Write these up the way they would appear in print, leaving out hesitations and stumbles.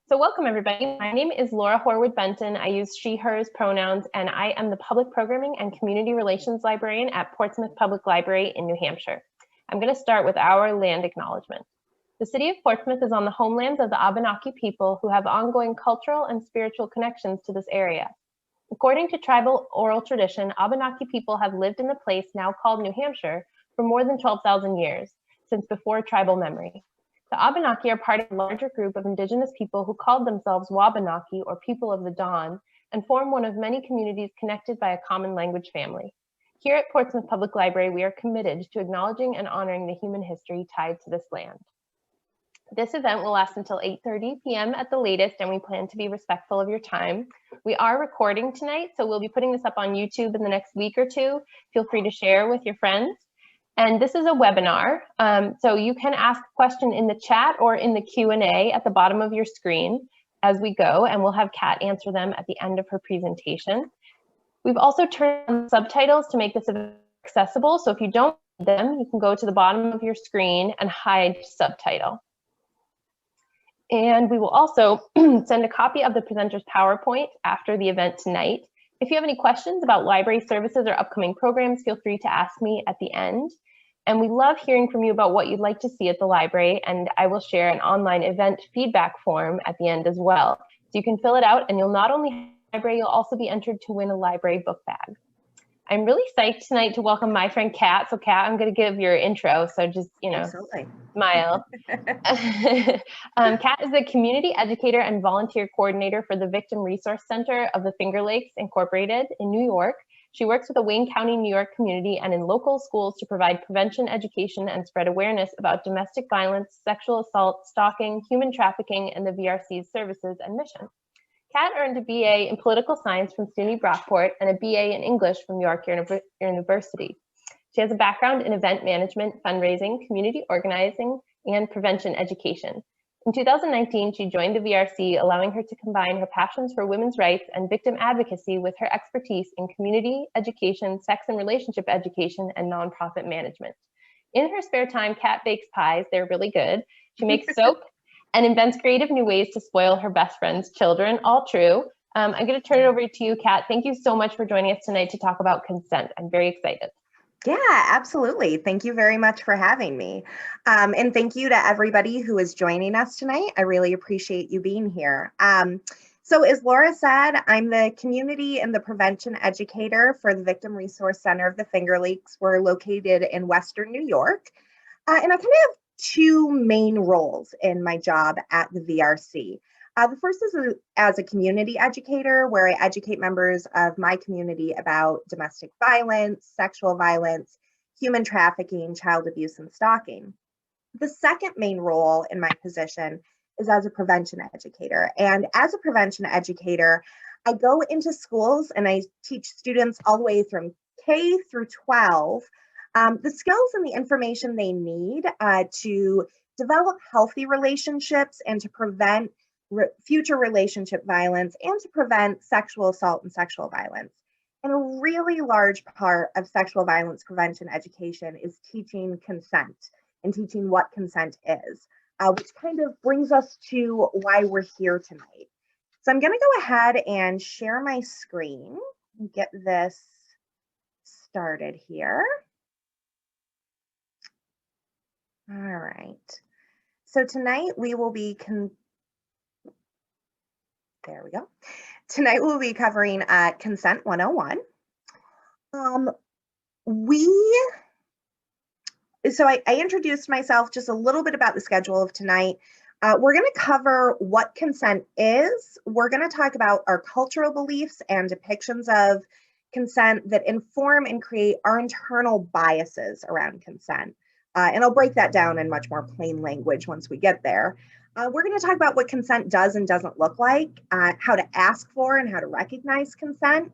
So welcome everybody. My name is Laura Horwood-Benton. I use she, hers pronouns, and I am the Public Programming and Community Relations Librarian at Portsmouth Public Library in New Hampshire. I'm going to start with our land acknowledgement. The city of Portsmouth is on the homelands of the Abenaki people who have ongoing cultural and spiritual connections to this area. According to tribal oral tradition, Abenaki people have lived in the place now called New Hampshire for more than 12,000 years, since before tribal memory. The Abenaki are part of a larger group of indigenous people who called themselves Wabanaki, or People of the Dawn, and form one of many communities connected by a common language family. Here at Portsmouth Public Library, we are committed to acknowledging and honoring the human history tied to this land. This event will last until 8:30 p.m. at the latest, and we plan to be respectful of your time. We are recording tonight, so we'll be putting this up on YouTube in the next week or two. Feel free to share with your friends. And this is a webinar, so you can ask a question in the chat or in the Q&A at the bottom of your screen as we go, and we'll have Kat answer them at the end of her presentation. We've also turned on subtitles to make this accessible, so if you don't need them, you can go to the bottom of your screen and hide subtitle. And we will also send a copy of the presenter's PowerPoint after the event tonight. If you have any questions about library services or upcoming programs, feel free to ask me at the end. And we love hearing from you about what you'd like to see at the library, and I will share an online event feedback form at the end as well. So you can fill it out, and you'll not only have a library, you'll also be entered to win a library book bag. I'm really psyched tonight to welcome my friend Kat. So Kat, I'm going to give your intro, so just, Absolutely. Smile. Kat is the Community Educator and Volunteer Coordinator for the Victim Resource Center of the Finger Lakes Incorporated in New York. She works with the Wayne County, New York community and in local schools to provide prevention, education, and spread awareness about domestic violence, sexual assault, stalking, human trafficking, and the V.R.C's services and mission. Kat earned a BA in Political Science from SUNY Brockport and a BA in English from York University. She has a background in event management, fundraising, community organizing, and prevention education. In 2019, she joined the V.R.C, allowing her to combine her passions for women's rights and victim advocacy with her expertise in community education, sex and relationship education, and nonprofit management. In her spare time, Kat bakes pies. They're really good. She makes soap and invents creative new ways to spoil her best friend's children. All true. I'm going to turn it over to you, Kat. Thank you so much for joining us tonight to talk about consent. I'm very excited. Yeah, absolutely. Thank you very much for having me. And thank you to everybody who is joining us tonight. I really appreciate you being here. So as Laura said, I'm the community and the prevention educator for the Victim Resource Center of the Finger Lakes. We're located in Western New York. And I kind of have two main roles in my job at the V.R.C. The first is as a community educator, where I educate members of my community about domestic violence, sexual violence, human trafficking, child abuse, and stalking. The second main role in my position is as a prevention educator. And as a prevention educator, I go into schools and I teach students all the way from K through 12 the skills and the information they need to develop healthy relationships and to prevent future relationship violence and to prevent sexual assault and sexual violence. And a really large part of sexual violence prevention education is teaching consent and teaching what consent is, which kind of brings us to why we're here tonight. So I'm going to go ahead and share my screen and get this started here. All right. So tonight we will be there we go. Tonight we'll be covering Consent 101. So I introduced myself, just a little bit about the schedule of tonight. We're going to cover what consent is. We're going to talk about our cultural beliefs and depictions of consent that inform and create our internal biases around consent. And I'll break that down in much more plain language once we get there. We're going to talk about what consent does and doesn't look like, how to ask for and how to recognize consent.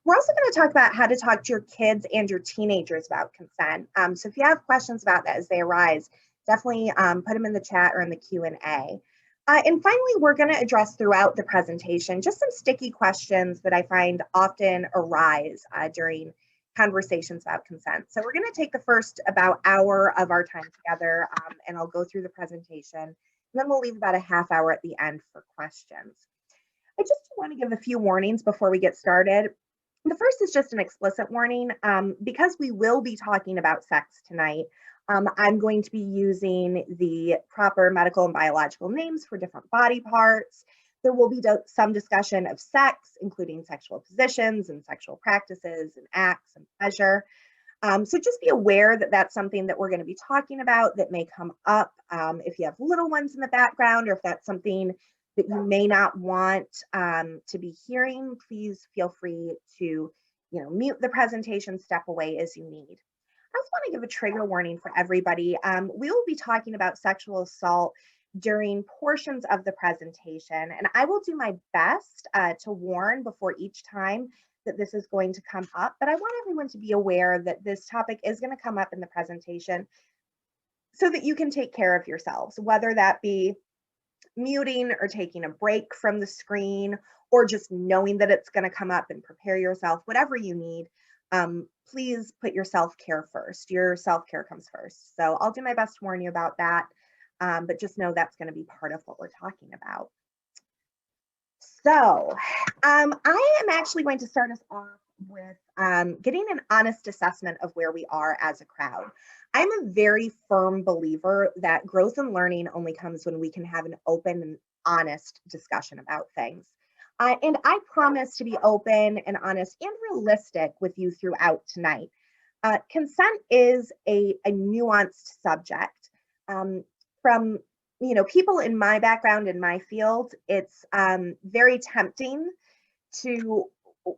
We're also going to talk about how to talk to your kids and your teenagers about consent. So if you have questions about that as they arise, definitely put them in the chat or in the Q&A. And finally, we're going to address throughout the presentation just some sticky questions that I find often arise during conversations about consent. So we're going to take the first about hour of our time together, and I'll go through the presentation. And then we'll leave about a half hour at the end for questions. I just want to give a few warnings before we get started. The first is just an explicit warning. Because we will be talking about sex tonight, I'm going to be using the proper medical and biological names for different body parts. There will be some discussion of sex, including sexual positions and sexual practices and acts and pleasure. So just be aware that that's something that we're going to be talking about that may come up. If you have little ones in the background, or if that's something that you may not want to be hearing, please feel free to mute the presentation, step away as you need. I also want to give a trigger warning for everybody. We will be talking about sexual assault during portions of the presentation, and I will do my best to warn before each time that this is going to come up, but I want everyone to be aware that this topic is going to come up in the presentation so that you can take care of yourselves, whether that be muting or taking a break from the screen, or just knowing that it's going to come up and prepare yourself, whatever you need. Please put your self-care first. Your self-care comes first. So I'll do my best to warn you about that, but just know that's going to be part of what we're talking about. So I am actually going to start us off with getting an honest assessment of where we are as a crowd. I'm a very firm believer that growth and learning only comes when we can have an open and honest discussion about things. And I promise to be open and honest and realistic with you throughout tonight. Consent is a nuanced subject. From people in my background, in my field, it's very tempting to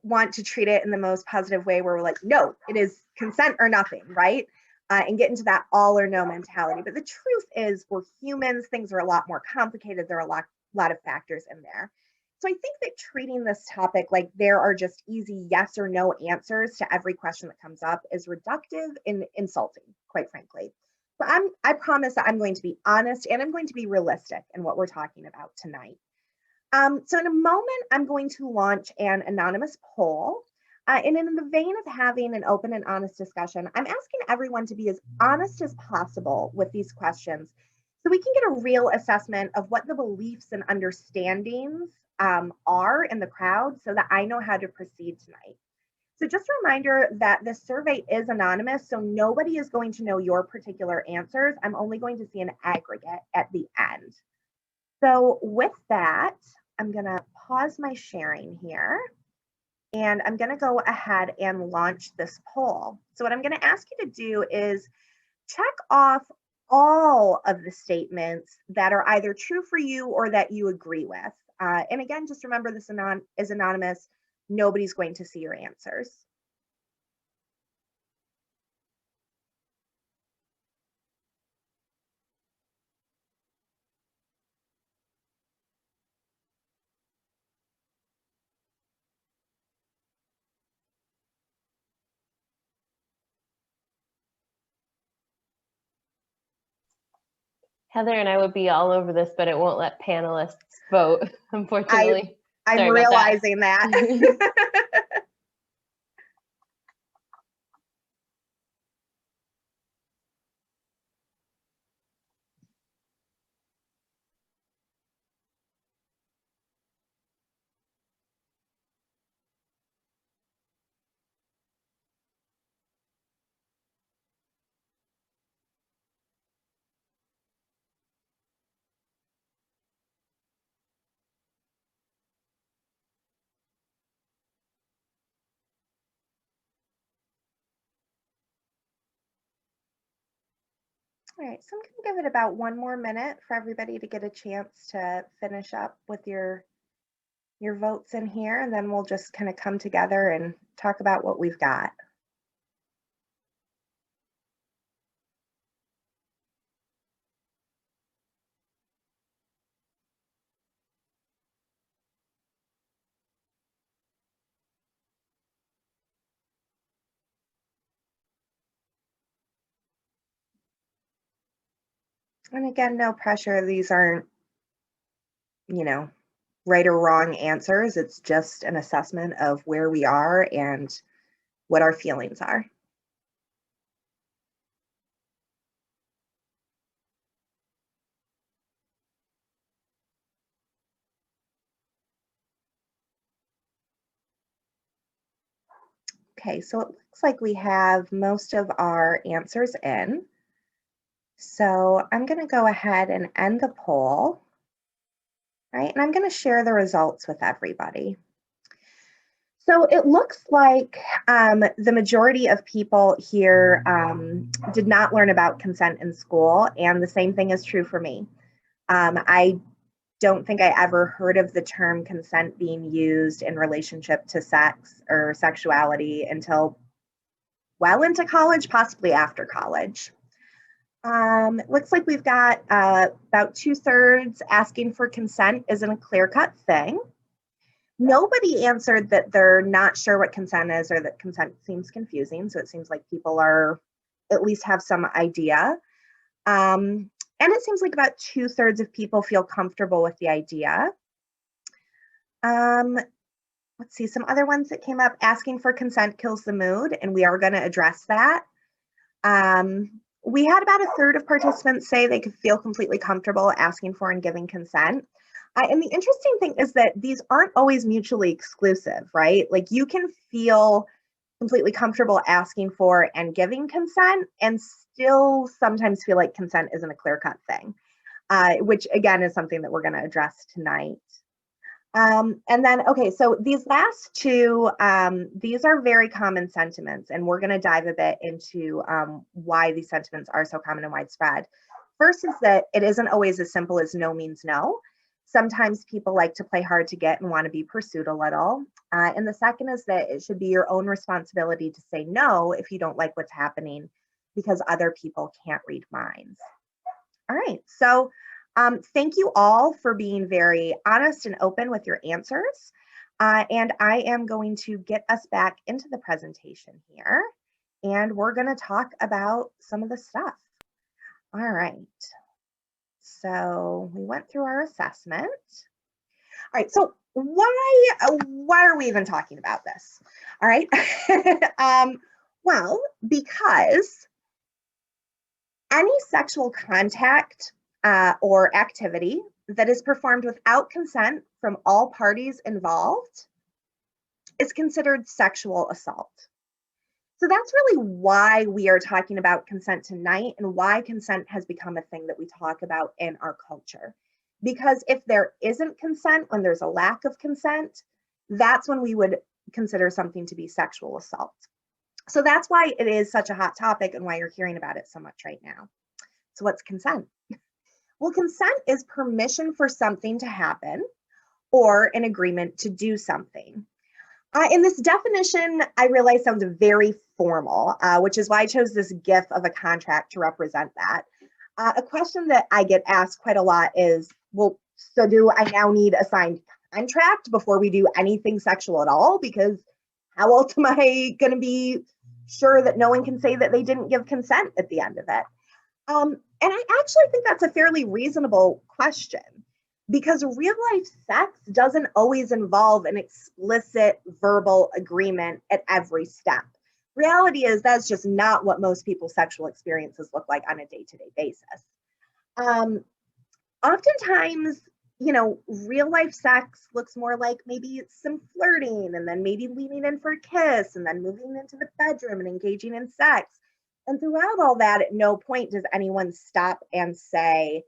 want to treat it in the most positive way, where we're like, no, it is consent or nothing, right? And get into that all or no mentality. But the truth is, we're humans. Things are a lot more complicated. There are a lot of factors in there. So I think that treating this topic like there are just easy yes or no answers to every question that comes up is reductive and insulting, quite frankly. But I promise that I'm going to be honest and I'm going to be realistic in what we're talking about tonight. So in a moment, I'm going to launch an anonymous poll. And in the vein of having an open and honest discussion, I'm asking everyone to be as honest as possible with these questions so we can get a real assessment of what the beliefs and understandings are in the crowd, so that I know how to proceed tonight. So just a reminder that this survey is anonymous, so nobody is going to know your particular answers. I'm only going to see an aggregate at the end. So with that, I'm going to pause my sharing here, and I'm going to go ahead and launch this poll. So what I'm going to ask you to do is check off all of the statements that are either true for you or that you agree with. And again, just remember this is anonymous. Nobody's going to see your answers. Heather and I would be all over this, but it won't let panelists vote, unfortunately. I'm realizing that. All right, so I'm going to give it about 1 more minute for everybody to get a chance to finish up with your votes in here, and then we'll just kind of come together and talk about what we've got. And again, no pressure. These aren't, right or wrong answers. It's just an assessment of where we are and what our feelings are. Okay, so it looks like we have most of our answers in. So I'm going to go ahead and end the poll, right? And I'm going to share the results with everybody. So it looks like the majority of people here did not learn about consent in school, and the same thing is true for me. I don't think I ever heard of the term consent being used in relationship to sex or sexuality until well into college, possibly after college. It looks like we've got about 2/3 asking for consent isn't a clear-cut thing. Nobody answered that they're not sure what consent is or that consent seems confusing. So it seems like people are at least have some idea. And it seems like about 2/3 of people feel comfortable with the idea. Let's see, some other ones that came up. Asking for consent kills the mood, and we are going to address that. We had about 1/3 of participants say they could feel completely comfortable asking for and giving consent. And the interesting thing is that these aren't always mutually exclusive, right? Like you can feel completely comfortable asking for and giving consent and still sometimes feel like consent isn't a clear-cut thing, which again is something that we're going to address tonight. And then, okay, so these last two, these are very common sentiments, and we're going to dive a bit into why these sentiments are so common and widespread. First is that it isn't always as simple as no means no. Sometimes people like to play hard to get and want to be pursued a little. And the second is that it should be your own responsibility to say no if you don't like what's happening because other people can't read minds. All right, so thank you all for being very honest and open with your answers. And I am going to get us back into the presentation here, and we're going to talk about some of the stuff. All right. So we went through our assessment. All right, so why are we even talking about this? All right. Well, because any sexual contact or activity that is performed without consent from all parties involved is considered sexual assault. So that's really why we are talking about consent tonight and why consent has become a thing that we talk about in our culture. Because if there isn't consent, when there's a lack of consent, that's when we would consider something to be sexual assault. So that's why it is such a hot topic and why you're hearing about it so much right now. So what's consent? Well, consent is permission for something to happen or an agreement to do something. In this definition, I realize sounds very formal, which is why I chose this GIF of a contract to represent that. A question that I get asked quite a lot is, well, so do I now need a signed contract before we do anything sexual at all? Because how else am I going to be sure that no one can say that they didn't give consent at the end of it? And I actually think that's a fairly reasonable question, because real life sex doesn't always involve an explicit verbal agreement at every step. Reality is that's just not what most people's sexual experiences look like on a day-to-day basis. Oftentimes, you know, real life sex looks more like maybe some flirting and then maybe leaning in for a kiss and then moving into the bedroom and engaging in sex. And throughout all that, at no point does anyone stop and say,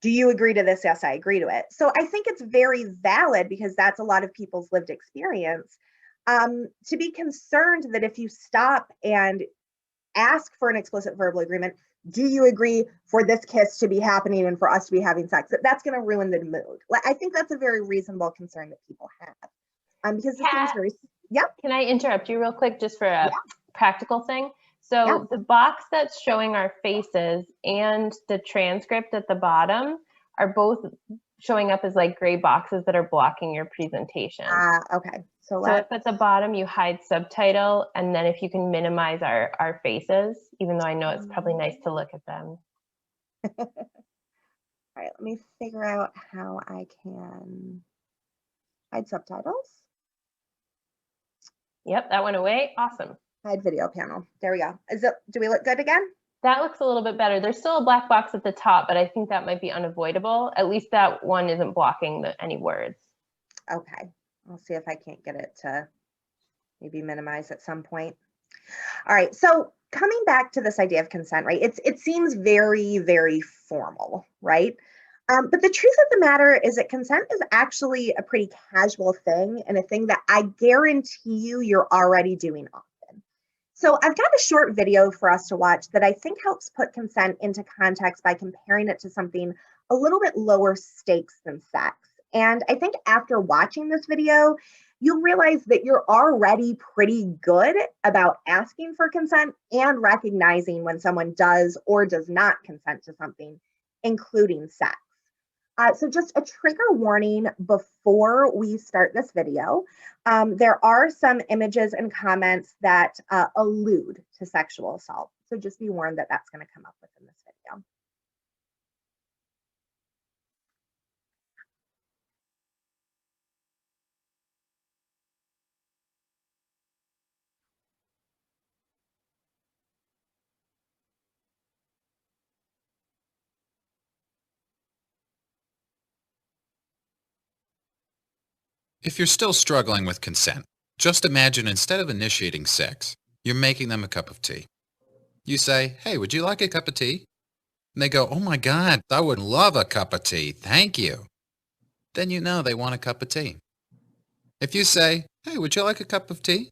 do you agree to this? Yes, I agree to it. So I think it's very valid, because that's a lot of people's lived experience, to be concerned that if you stop and ask for an explicit verbal agreement, do you agree for this kiss to be happening and for us to be having sex, that's going to ruin the mood. I think that's a very reasonable concern that people have. Because this seems very, yep. Can I interrupt you real quick just for a practical thing? So Yeah. the box that's showing our faces and the transcript at the bottom are both showing up as like gray boxes that are blocking your presentation. Okay. So if at the bottom you hide subtitle, and then if you can minimize our faces, even though I know it's probably nice to look at them. All right, let me figure out how I can hide subtitles. Yep, that went away. Awesome. Hide video panel. There we go. Do we look good again? That looks a little bit better. There's still a black box at the top, but I think that might be unavoidable. At least that one isn't blocking any words. Okay. I'll see if I can't get it to maybe minimize at some point. All right, so coming back to this idea of consent, right? It seems very, very formal, right? But the truth of the matter is that consent is actually a pretty casual thing and a thing that I guarantee you're already doing often. So I've got a short video for us to watch that I think helps put consent into context by comparing it to something a little bit lower stakes than sex. And I think after watching this video, you'll realize that you're already pretty good about asking for consent and recognizing when someone does or does not consent to something, including sex. So just a trigger warning before we start this video. There are some images and comments that allude to sexual assault. So just be warned that that's going to come up within this video. If you're still struggling with consent, just imagine instead of initiating sex, you're making them a cup of tea. You say, "Hey, would you like a cup of tea?" And they go, "Oh my God, I would love a cup of tea. Thank you." Then you know they want a cup of tea. If you say, "Hey, would you like a cup of tea?"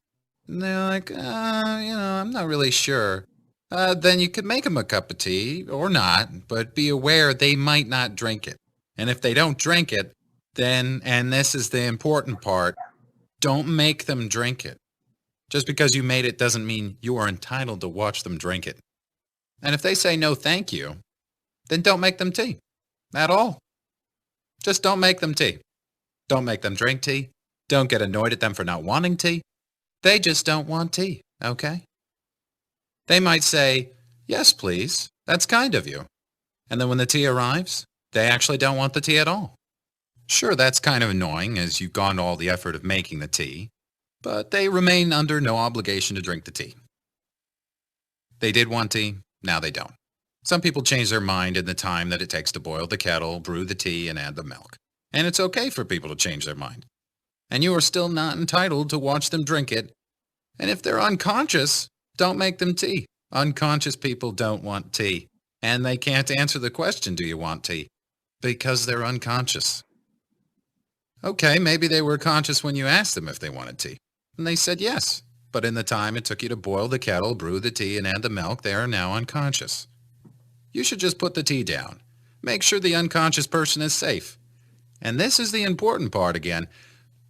And they're like, I'm not really sure. Then you could make them a cup of tea or not, but be aware they might not drink it. And if they don't drink it, then, and this is the important part, don't make them drink it. Just because you made it doesn't mean you are entitled to watch them drink it. And if they say no thank you, then don't make them tea. At all. Just don't make them tea. Don't make them drink tea. Don't get annoyed at them for not wanting tea. They just don't want tea, okay? They might say, "Yes, please. That's kind of you." And then when the tea arrives, they actually don't want the tea at all. Sure, that's kind of annoying as you've gone to all the effort of making the tea, but they remain under no obligation to drink the tea. They did want tea, now they don't. Some people change their mind in the time that it takes to boil the kettle, brew the tea, and add the milk. And it's okay for people to change their mind. And you are still not entitled to watch them drink it. And if they're unconscious, don't make them tea. Unconscious people don't want tea. And they can't answer the question, "Do you want tea?" Because they're unconscious. Okay, maybe they were conscious when you asked them if they wanted tea. And they said yes. But in the time it took you to boil the kettle, brew the tea, and add the milk, they are now unconscious. You should just put the tea down. Make sure the unconscious person is safe. And this is the important part again.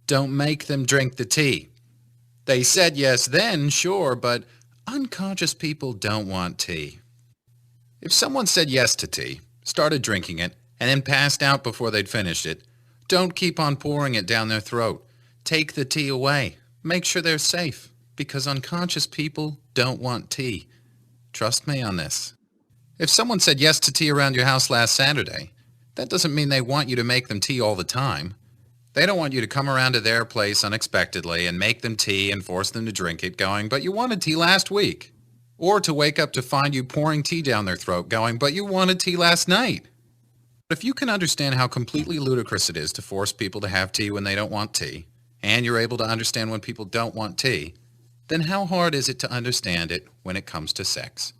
Don't make them drink the tea. They said yes then, sure, but unconscious people don't want tea. If someone said yes to tea, started drinking it, and then passed out before they'd finished it, don't keep on pouring it down their throat. Take the tea away. Make sure they're safe, because unconscious people don't want tea. Trust me on this. If someone said yes to tea around your house last Saturday, that doesn't mean they want you to make them tea all the time. They don't want you to come around to their place unexpectedly and make them tea and force them to drink it going, "But you wanted tea last week." Or to wake up to find you pouring tea down their throat going, "But you wanted tea last night." But if you can understand how completely ludicrous it is to force people to have tea when they don't want tea, and you're able to understand when people don't want tea, then how hard is it to understand it when it comes to sex?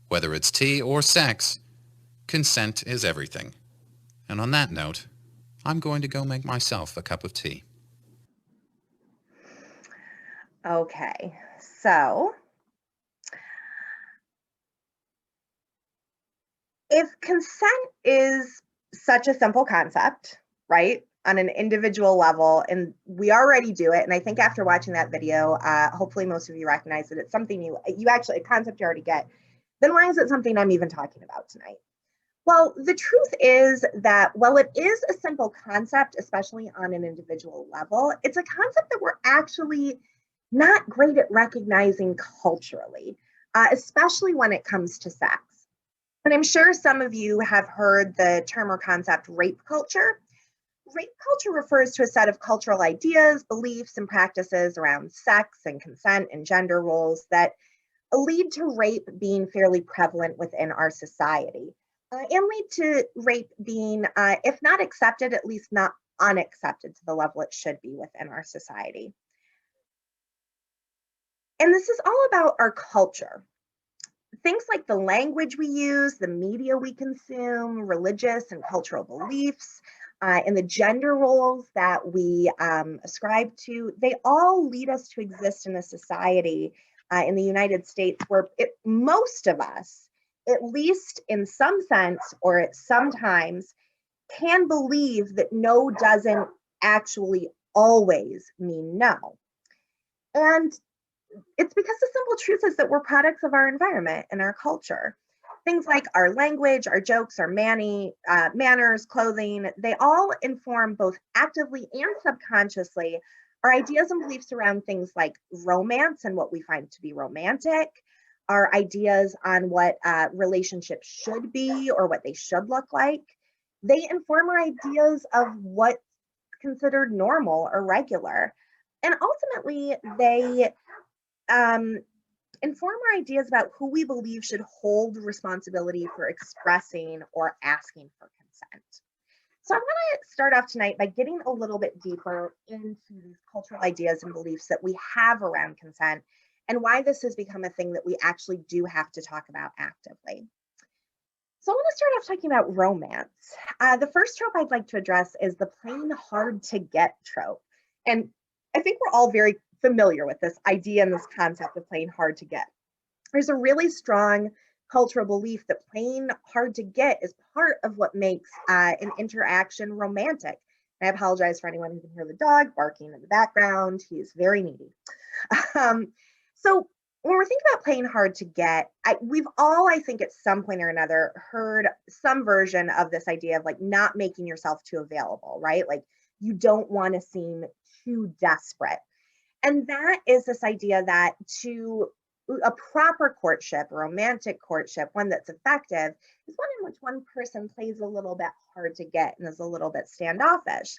Whether it's tea or sex, consent is everything. And on that note, I'm going to go make myself a cup of tea. Okay, so if consent is such a simple concept, right, on an individual level, and we already do it, and I think after watching that video, hopefully most of you recognize that it's something you actually, a concept you already get, then why is it something I'm even talking about tonight? Well, the truth is that while it is a simple concept, especially on an individual level, it's a concept that we're actually not great at recognizing culturally, especially when it comes to sex. And I'm sure some of you have heard the term or concept rape culture. Rape culture refers to a set of cultural ideas, beliefs, and practices around sex and consent and gender roles that lead to rape being fairly prevalent within our society, and lead to rape being, if not accepted, at least not unaccepted to the level it should be within our society. And this is all about our culture. Things like the language we use, the media we consume, religious and cultural beliefs, and the gender roles that we ascribe to, they all lead us to exist in a society in the United States where most of us, at least in some sense or at some times, can believe that no doesn't actually always mean no. And it's because the simple truth is that we're products of our environment and our culture. Things like our language, our jokes, our manners, clothing, they all inform both actively and subconsciously our ideas and beliefs around things like romance and what we find to be romantic, our ideas on what relationships should be or what they should look like. They inform our ideas of what's considered normal or regular. And ultimately, they inform our ideas about who we believe should hold responsibility for expressing or asking for consent. So I'm going to start off tonight by getting a little bit deeper into these cultural ideas and beliefs that we have around consent and why this has become a thing that we actually do have to talk about actively. So I want to start off talking about romance. The first trope I'd like to address is the plain hard to get trope. And I think we're all very familiar with this idea and this concept of plain hard to get. There's a really strong cultural belief that plain hard to get is part of what makes an interaction romantic. And I apologize for anyone who can hear the dog barking in the background. He's very needy. So when we're thinking about plain hard to get, we've all, I think, at some point or another heard some version of this idea of like not making yourself too available, right? Like you don't want to seem too desperate. And that is this idea that to a proper courtship, a romantic courtship, one that's effective, is one in which one person plays a little bit hard to get and is a little bit standoffish.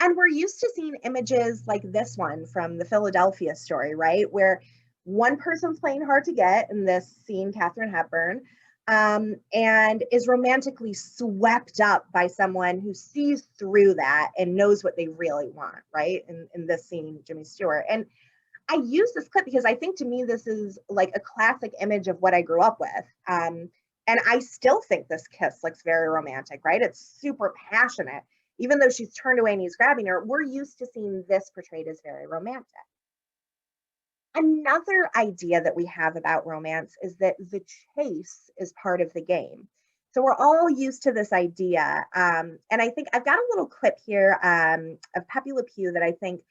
And we're used to seeing images like this one from the Philadelphia story, right? Where one person's playing hard to get, in this scene, Katharine Hepburn, and is romantically swept up by someone who sees through that and knows what they really want, right? In this scene, Jimmy Stewart. And I use this clip because I think to me, this is like a classic image of what I grew up with. And I still think this kiss looks very romantic, right? It's super passionate. Even though she's turned away and he's grabbing her, we're used to seeing this portrayed as very romantic. Another idea that we have about romance is that the chase is part of the game. So we're all used to this idea. And I think I've got a little clip here of Pepe Le Pew that I think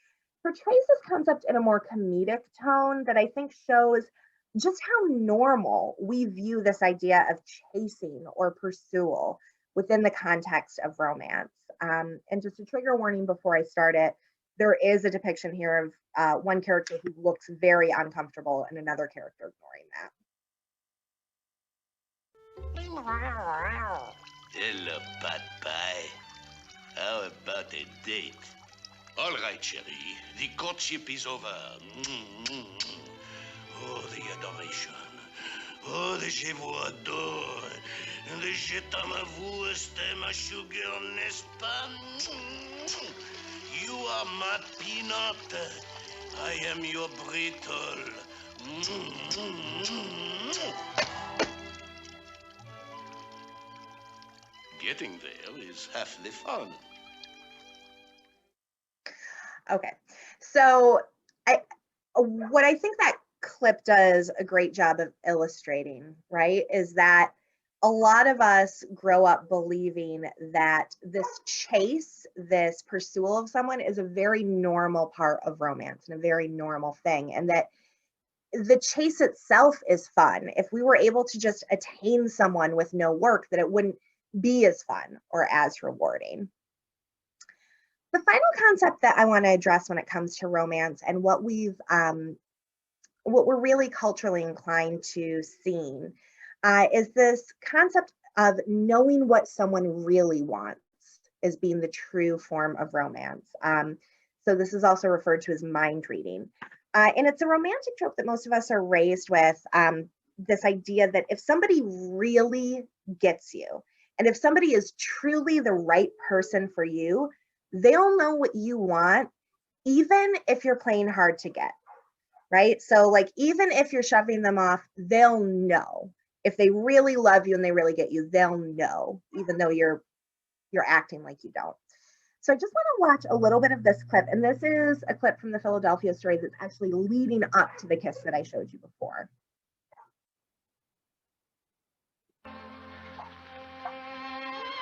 portrays this concept in a more comedic tone that I think shows just how normal we view this idea of chasing or pursuit within the context of romance. And just a trigger warning before I start it, there is a depiction here of one character who looks very uncomfortable and another character ignoring that. Hello, Pat Pie. How about a date? All right, chérie. The courtship is over. Oh, the adoration. Oh, the je vous adore. The je t'aime à vous, c'est ma sugar, n'est-ce pas? You are my peanut. I am your brittle. Getting there is half the fun. Okay, so what I think that clip does a great job of illustrating, right, is that a lot of us grow up believing that this chase, this pursuit of someone is a very normal part of romance and a very normal thing, and that the chase itself is fun. If we were able to just attain someone with no work, that it wouldn't be as fun or as rewarding. The final concept that I want to address when it comes to romance and what we're really culturally inclined to seeing is this concept of knowing what someone really wants as being the true form of romance. So this is also referred to as mind reading. And it's a romantic trope that most of us are raised with, this idea that if somebody really gets you, and if somebody is truly the right person for you, they'll know what you want, even if you're playing hard to get, right? So like, even if you're shoving them off, they'll know. If they really love you and they really get you, they'll know, even though you're acting like you don't. So I just want to watch a little bit of this clip. And this is a clip from the Philadelphia story that's actually leading up to the kiss that I showed you before.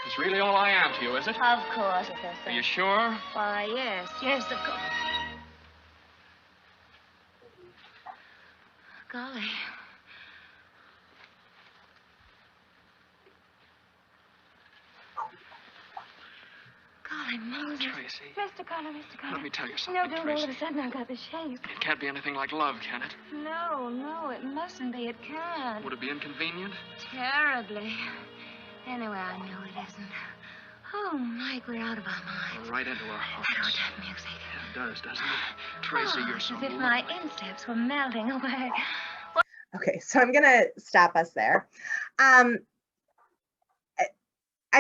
It's really all I am to you, is it? Of course it is, sir. Are you sure? Why, yes. Yes, of course. Golly. Golly, Moses. Tracy. Mr. Connor, Mr. Connor. Let me tell you something, No, don't all Tracy. of a sudden I've got the shakes. It can't be anything like love, can it? No, no, it mustn't be. It can't. Would it be inconvenient? Terribly. Anyway, I know it isn't. Oh, Mike, we're out of our minds. Right into our Oh, hearts. that music. Yeah, it does, doesn't it? Tracy, Oh, you're so as if lovely. my insteps were melting away. Okay, so I'm gonna stop us there. I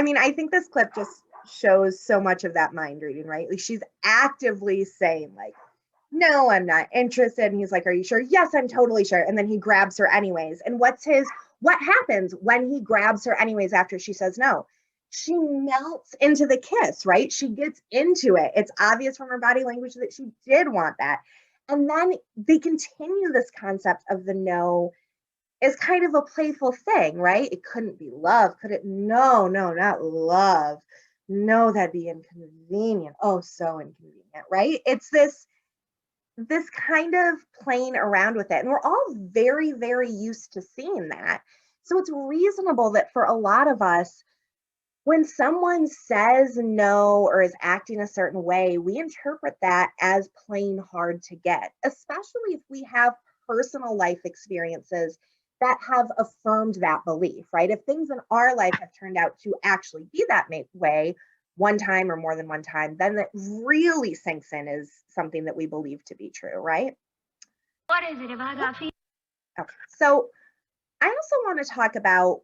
mean, I think this clip just shows so much of that mind reading, right? Like, she's actively saying like, no, I'm not interested. And he's like, are you sure? Yes, I'm totally sure. And then he grabs her anyways. And what happens when he grabs her anyways after she says no? She melts into the kiss, right? She gets into it. It's obvious from her body language that she did want that. And then they continue this concept of the no is kind of a playful thing, right? It couldn't be love, could it? No, not love. No, that'd be inconvenient. Oh, so inconvenient, right? It's this kind of playing around with it. And we're all very, very used to seeing that. So it's reasonable that for a lot of us, when someone says no or is acting a certain way, we interpret that as playing hard to get, especially if we have personal life experiences that have affirmed that belief, right? If things in our life have turned out to actually be that way one time or more than one time, then that really sinks in as something that we believe to be true, right? What is it? Have I got feet? Okay, so I also want to talk about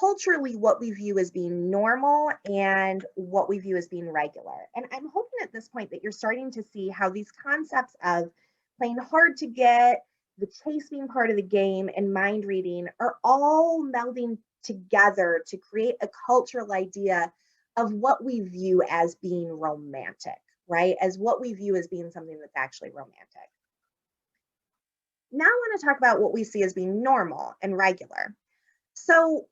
culturally what we view as being normal and what we view as being regular. And I'm hoping at this point that you're starting to see how these concepts of playing hard to get, the chase being part of the game, and mind reading are all melding together to create a cultural idea of what we view as being romantic, right? As what we view as being something that's actually romantic. Now I want to talk about what we see as being normal and regular. So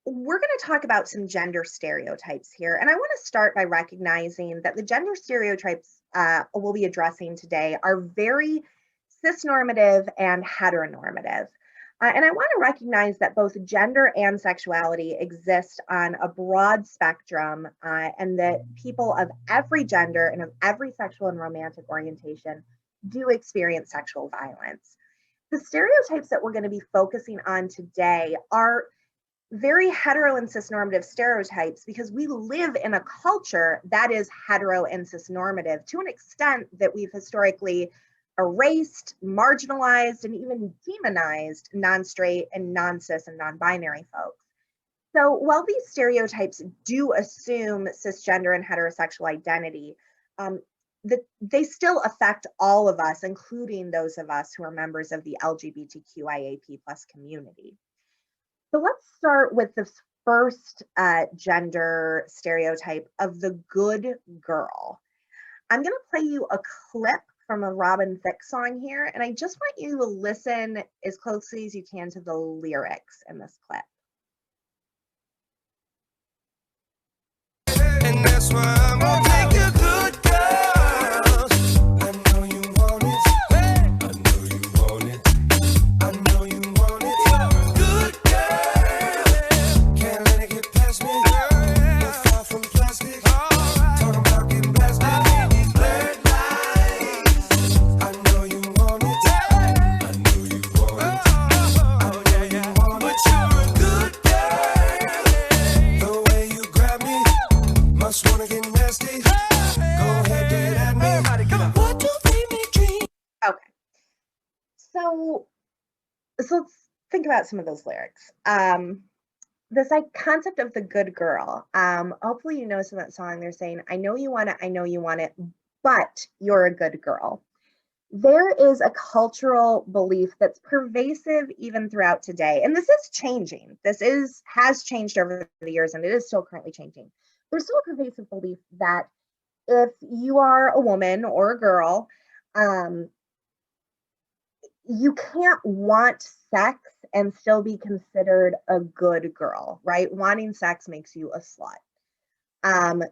we're going to talk about some gender stereotypes here. And I want to start by recognizing that the gender stereotypes we'll be addressing today are very cisnormative and heteronormative. And I want to recognize that both gender and sexuality exist on a broad spectrum, and that people of every gender and of every sexual and romantic orientation do experience sexual violence. The stereotypes that we're going to be focusing on today are very hetero and cisnormative stereotypes because we live in a culture that is hetero and cisnormative to an extent that we've historically erased, marginalized, and even demonized non-straight and non-cis and non-binary folks. So while these stereotypes do assume cisgender and heterosexual identity, they still affect all of us, including those of us who are members of the LGBTQIAP+ community. So let's start with the first gender stereotype of the good girl. I'm going to play you a clip from a Robin Thicke song here, and I just want you to listen as closely as you can to the lyrics in this clip. And that's why I'm gonna take a good girl. I know you want it. I know you want it. I know you want it. Good girl. Can't let it get past me. We're far from plastic. Talking about getting blasted. Blurred lines. I know you want it. I know you want it. I know you want it. But you're a good girl. The way you grab me. Must wanna get nasty. Go ahead, get at me. What do they make dream? Okay, so let's think about some of those lyrics. This concept of the good girl. Hopefully you notice in that song they're saying, I know you want it, but you're a good girl. there is a cultural belief that's pervasive even throughout today. And this is changing. Has changed over the years, and it is still currently changing. There's still a pervasive belief that if you are a woman or a girl, you can't want sex and still be considered a good girl, right? Wanting sex makes you a slut.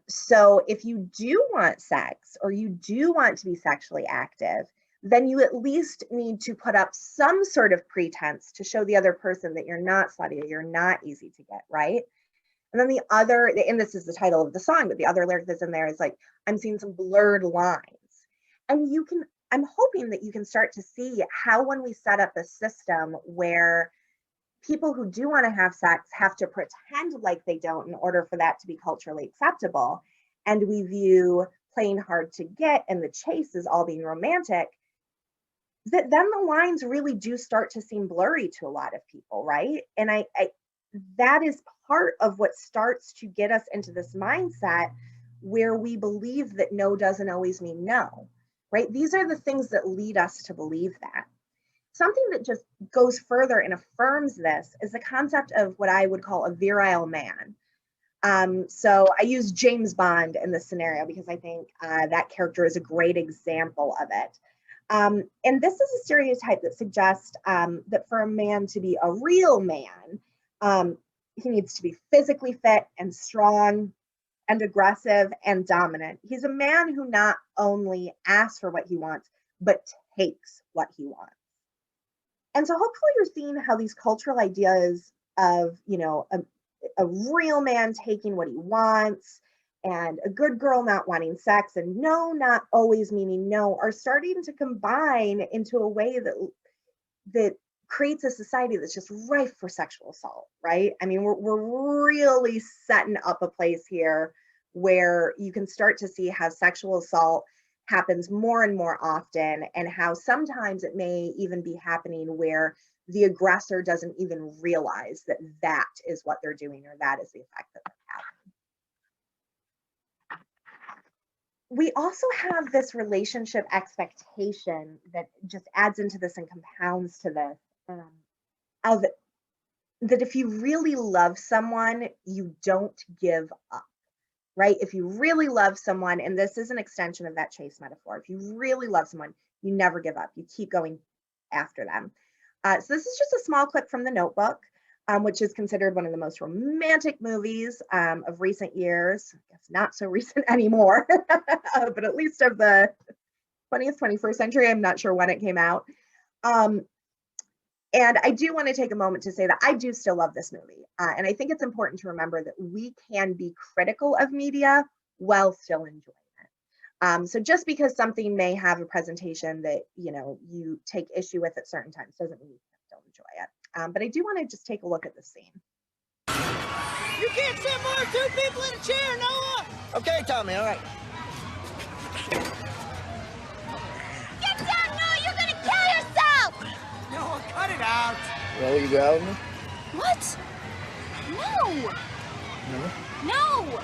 So if you do want sex or you do want to be sexually active, then you at least need to put up some sort of pretense to show the other person that you're not slutty, or you're not easy to get, right? And then the other, and this is the title of the song, but the other lyric that's in there is like, I'm seeing some blurred lines. And I'm hoping that you can start to see how when we set up a system where people who do want to have sex have to pretend like they don't in order for that to be culturally acceptable, and we view playing hard to get and the chase as all being romantic, that then the lines really do start to seem blurry to a lot of people, right? And I that is part of what starts to get us into this mindset where we believe that no doesn't always mean no, right? These are the things that lead us to believe that. Something that just goes further and affirms this is the concept of what I would call a virile man. So I use James Bond in this scenario because I think that character is a great example of it. And this is a stereotype that suggests that for a man to be a real man, he needs to be physically fit and strong and aggressive and dominant. He's a man who not only asks for what he wants, but takes what he wants. And so hopefully you're seeing how these cultural ideas of, a real man taking what he wants and a good girl not wanting sex and no not always meaning no are starting to combine into a way that creates a society that's just rife for sexual assault, right? I mean, we're really setting up a place here where you can start to see how sexual assault happens more and more often, and how sometimes it may even be happening where the aggressor doesn't even realize that that is what they're doing, or that is the effect that they're having. We also have this relationship expectation that just adds into this and compounds to this, of that if you really love someone, you don't give up, right? If you really love someone, and this is an extension of that chase metaphor, if you really love someone, you never give up. You keep going after them. So this is just a small clip from The Notebook, which is considered one of the most romantic movies of recent years. I guess not so recent anymore, but at least of the 20th, 21st century. I'm not sure when it came out. And I do want to take a moment to say that I do still love this movie. And I think it's important to remember that we can be critical of media while still enjoying it. So just because something may have a presentation that, you take issue with at certain times doesn't mean you don't enjoy it. But I do want to just take a look at this scene. You can't sit more than 2 people in a chair, Noah! Okay, Tommy, all right. Get down, Noah! You're gonna kill yourself! Noah, cut it out! Well, you go out with me? What? No! No!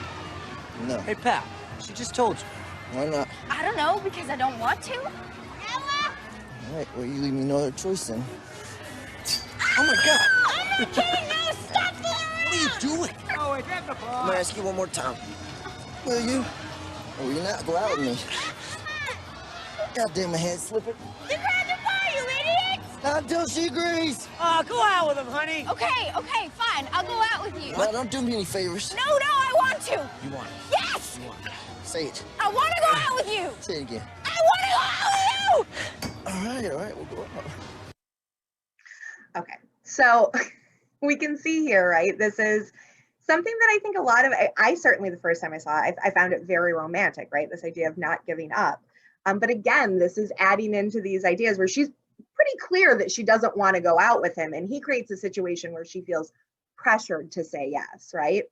No. Hey, pal, she just told you. Why not? I don't know, because I don't want to. Noah! All right, well, you leave me no other choice then. Oh, my God! I'm not kidding! No, stop fooling around! What are you doing? Noah, grab the ball. I'm gonna ask you one more time. Will you? Or will you not go out with me? Goddamn, my hand slipping. You grabbed the bar, you idiot! Not until she agrees. Go out with him, honey. Okay, fine. I'll go out with you. Well, don't do me any favors. No, I want to. You want it? Yes! You want it? Say it. I want to go out with you. Say it again. I want to go out with you. All right, we'll go out. Okay, so we can see here, right? This is something that I think a lot of, I certainly the first time I saw it, I found it very romantic, right? This idea of not giving up. But again, this is adding into these ideas where she's pretty clear that she doesn't want to go out with him, and he creates a situation where she feels pressured to say yes, right?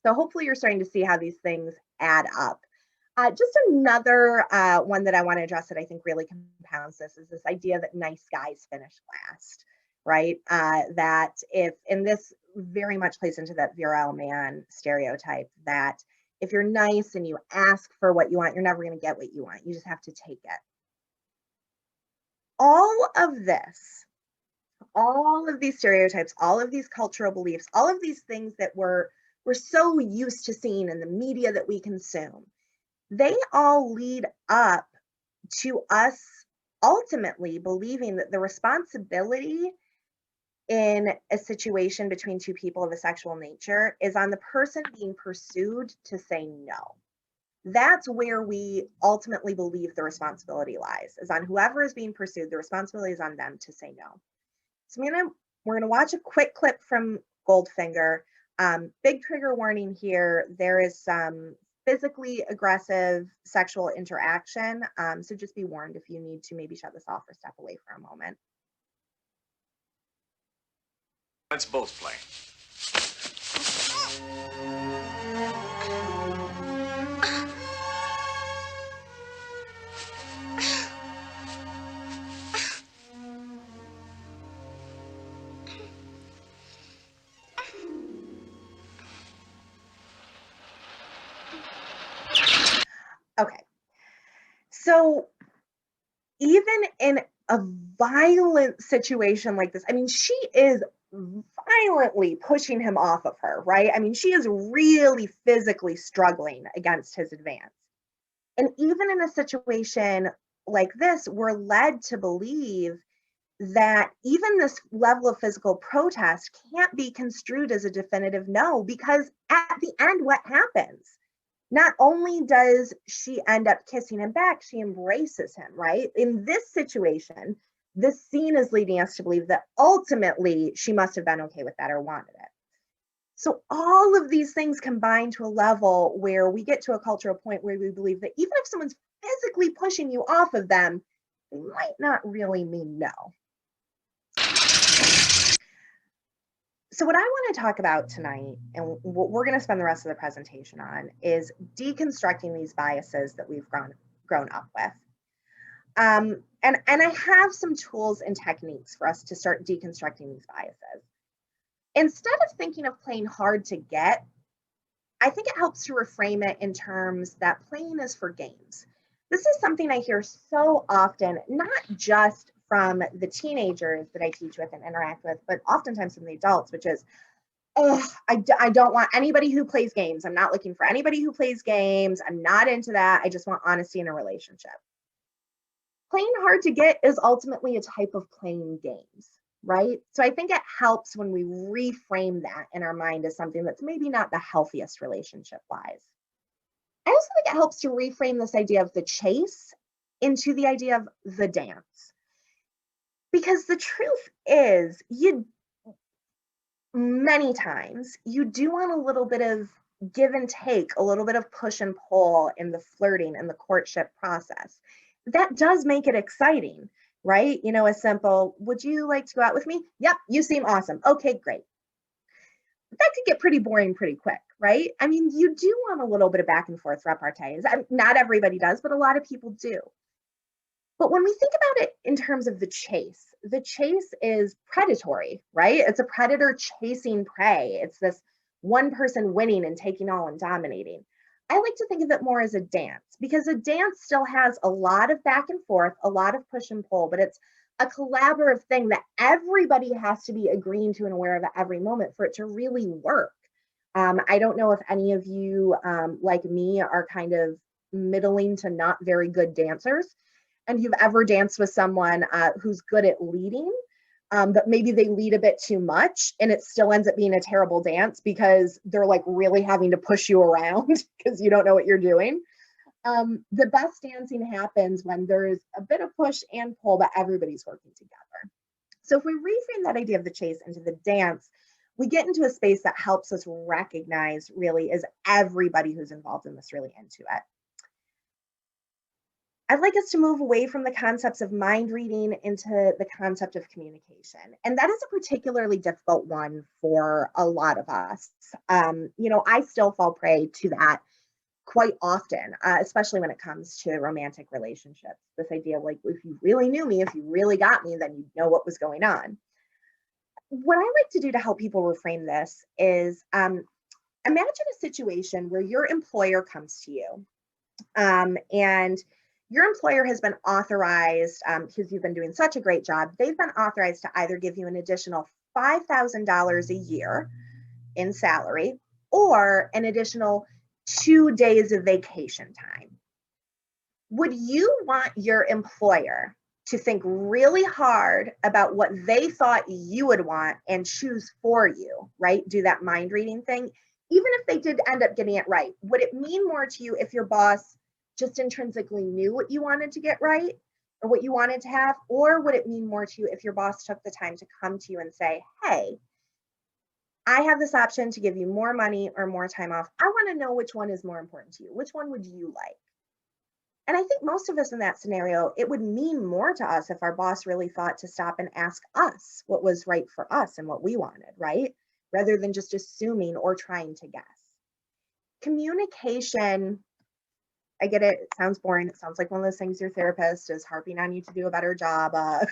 So hopefully you're starting to see how these things add up. Just another one that I want to address that I think really compounds this is this idea that nice guys finish last, right? That if, and this very much plays into that virile man stereotype, that if you're nice and you ask for what you want, you're never going to get what you want. You just have to take it. all of this, all of these stereotypes, all of these cultural beliefs, all of these things that we're so used to seeing in the media that we consume, they all lead up to us ultimately believing that the responsibility in a situation between two people of a sexual nature is on the person being pursued to say no. That's where we ultimately believe the responsibility lies, is on whoever is being pursued. The responsibility is on them to say no. So we're gonna watch a quick clip from Goldfinger. Big trigger warning here. There is some physically aggressive sexual interaction. So just be warned if you need to maybe shut this off or step away for a moment. Let's both play. Okay. So even in a violent situation like this, I mean, she is violently pushing him off of her, right? I mean, she is really physically struggling against his advance. And even in a situation like this, we're led to believe that even this level of physical protest can't be construed as a definitive no, because at the end, what happens? Not only does she end up kissing him back, she embraces him, right? In this situation, this scene is leading us to believe that ultimately she must have been okay with that or wanted it. So all of these things combine to a level where we get to a cultural point where we believe that even if someone's physically pushing you off of them, they might not really mean no. So what I want to talk about tonight, and what we're going to spend the rest of the presentation on, is deconstructing these biases that we've grown up with. And I have some tools and techniques for us to start deconstructing these biases. Instead of thinking of playing hard to get, I think it helps to reframe it in terms that playing is for games. This is something I hear so often, not just from the teenagers that I teach with and interact with, but oftentimes from the adults, which is, oh, I don't want anybody who plays games. I'm not looking for anybody who plays games. I'm not into that. I just want honesty in a relationship. Playing hard to get is ultimately a type of playing games, right? So I think it helps when we reframe that in our mind as something that's maybe not the healthiest relationship-wise. I also think it helps to reframe this idea of the chase into the idea of the dance. Because the truth is, many times you do want a little bit of give and take, a little bit of push and pull in the flirting and the courtship process. That does make it exciting, right? You know, a simple, would you like to go out with me? Yep, you seem awesome. Okay, great. That could get pretty boring pretty quick, right? I mean, you do want a little bit of back and forth repartees. Not everybody does, but a lot of people do. But when we think about it in terms of the chase is predatory, right? It's a predator chasing prey. It's this one person winning and taking all and dominating. I like to think of it more as a dance, because a dance still has a lot of back and forth, a lot of push and pull, but it's a collaborative thing that everybody has to be agreeing to and aware of at every moment for it to really work. I don't know if any of you, like me, are kind of middling to not very good dancers, and you've ever danced with someone who's good at leading, but maybe they lead a bit too much and it still ends up being a terrible dance because they're like really having to push you around because you don't know what you're doing. The best dancing happens when there's a bit of push and pull, but everybody's working together. So if we reframe that idea of the chase into the dance, we get into a space that helps us recognize really is everybody who's involved in this really into it. I'd like us to move away from the concepts of mind reading into the concept of communication. And that is a particularly difficult one for a lot of us. You know, I still fall prey to that quite often, especially when it comes to romantic relationships. This idea of like, if you really knew me, if you really got me, then you'd know what was going on. What I like to do to help people reframe this is imagine a situation where your employer comes to you and your employer has been authorized, because you've been doing such a great job, they've been authorized to either give you an additional $5,000 a year in salary or an additional 2 days of vacation time. Would you want your employer to think really hard about what they thought you would want and choose for you, right? Do that mind reading thing. Even if they did end up getting it right, would it mean more to you if your boss just intrinsically knew what you wanted to get right or what you wanted to have? Or would it mean more to you if your boss took the time to come to you and say, hey, I have this option to give you more money or more time off. I want to know which one is more important to you. Which one would you like? And I think most of us in that scenario, it would mean more to us if our boss really thought to stop and ask us what was right for us and what we wanted, right? Rather than just assuming or trying to guess. Communication, I get it, it sounds boring. It sounds like one of those things your therapist is harping on you to do a better job of,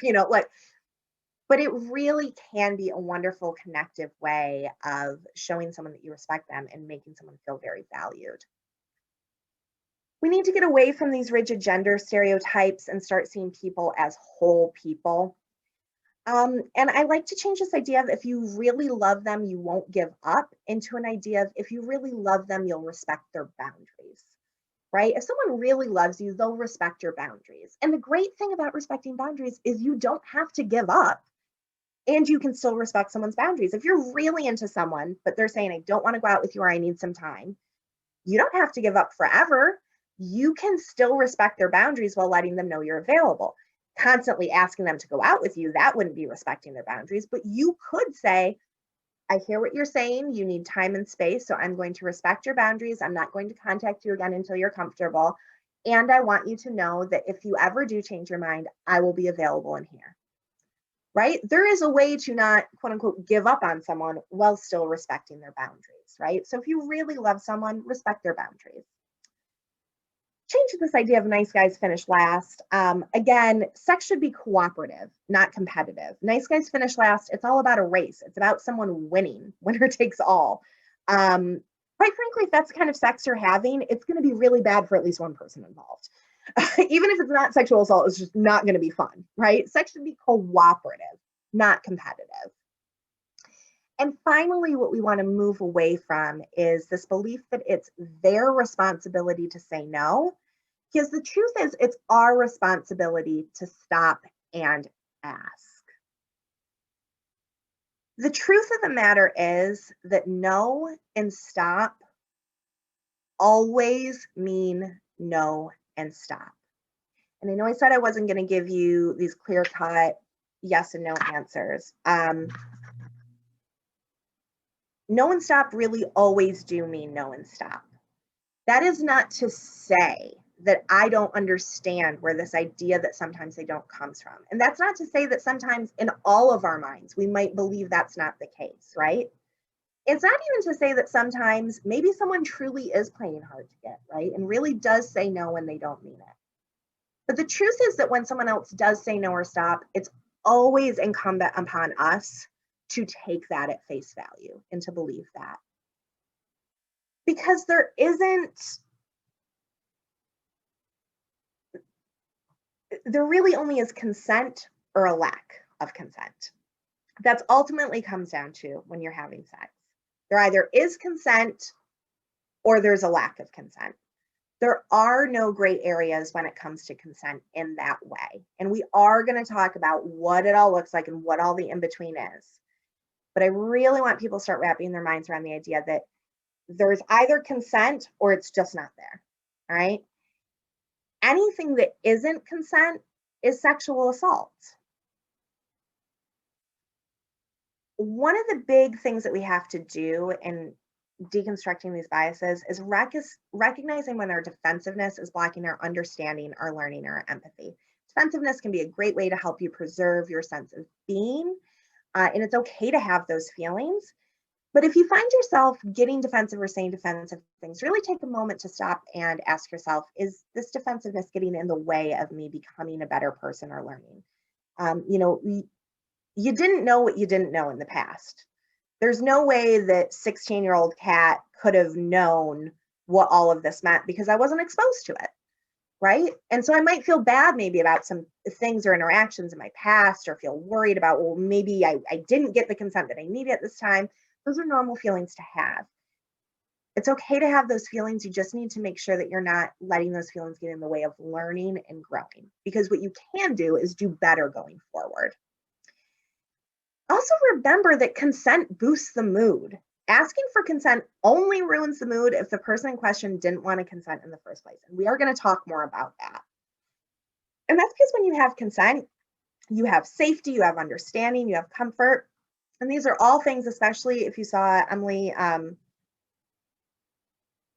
but it really can be a wonderful connective way of showing someone that you respect them and making someone feel very valued. We need to get away from these rigid gender stereotypes and start seeing people as whole people. And I like to change this idea of if you really love them, you won't give up, into an idea of if you really love them, you'll respect their boundaries, right? If someone really loves you, they'll respect your boundaries. And the great thing about respecting boundaries is you don't have to give up and you can still respect someone's boundaries. If you're really into someone, but they're saying, I don't want to go out with you or I need some time, you don't have to give up forever. You can still respect their boundaries while letting them know you're available. Constantly asking them to go out with you, that wouldn't be respecting their boundaries, but you could say, I hear what you're saying, you need time and space, so I'm going to respect your boundaries. I'm not going to contact you again until you're comfortable. And I want you to know that if you ever do change your mind, I will be available in here, right? There is a way to not, quote unquote, give up on someone while still respecting their boundaries, right? So if you really love someone, respect their boundaries. Change this idea of nice guys finish last. Again, sex should be cooperative, not competitive. Nice guys finish last. It's all about a race. It's about someone winning, winner takes all. Quite frankly, if that's the kind of sex you're having, it's going to be really bad for at least one person involved. Even if it's not sexual assault, it's just not going to be fun, right? Sex should be cooperative, not competitive. And finally, what we want to move away from is this belief that it's their responsibility to say no, because the truth is it's our responsibility to stop and ask. The truth of the matter is that no and stop always mean no and stop. And I know I said I wasn't going to give you these clear-cut yes and no answers. No and stop really always do mean no and stop. That is not to say that I don't understand where this idea that sometimes they don't comes from. And that's not to say that sometimes in all of our minds, we might believe that's not the case, right? It's not even to say that sometimes maybe someone truly is playing hard to get, right? And really does say no when they don't mean it. But the truth is that when someone else does say no or stop, it's always incumbent upon us to take that at face value and to believe that. Because there really only is consent or a lack of consent. That's ultimately comes down to when you're having sex. There either is consent or there's a lack of consent. There are no gray areas when it comes to consent in that way. And we are going to talk about what it all looks like and what all the in-between is. But I really want people to start wrapping their minds around the idea that there's either consent or it's just not there, all right? Anything that isn't consent is sexual assault. One of the big things that we have to do in deconstructing these biases is recognizing when our defensiveness is blocking our understanding, our learning, or our empathy. Defensiveness can be a great way to help you preserve your sense of being. And it's okay to have those feelings. But if you find yourself getting defensive or saying defensive things, really take a moment to stop and ask yourself, is this defensiveness getting in the way of me becoming a better person or learning? You didn't know what you didn't know in the past. There's no way that 16-year-old Kat could have known what all of this meant because I wasn't exposed to it. right? And so I might feel bad maybe about some things or interactions in my past, or feel worried about, well, maybe I didn't get the consent that I needed at this time. Those are normal feelings to have. It's okay to have those feelings. You just need to make sure that you're not letting those feelings get in the way of learning and growing, because what you can do is do better going forward. Also remember that consent boosts the mood. Asking for consent only ruins the mood if the person in question didn't want to consent in the first place. And we are going to talk more about that. And that's because when you have consent, you have safety, you have understanding, you have comfort. And these are all things, especially if you saw Emily,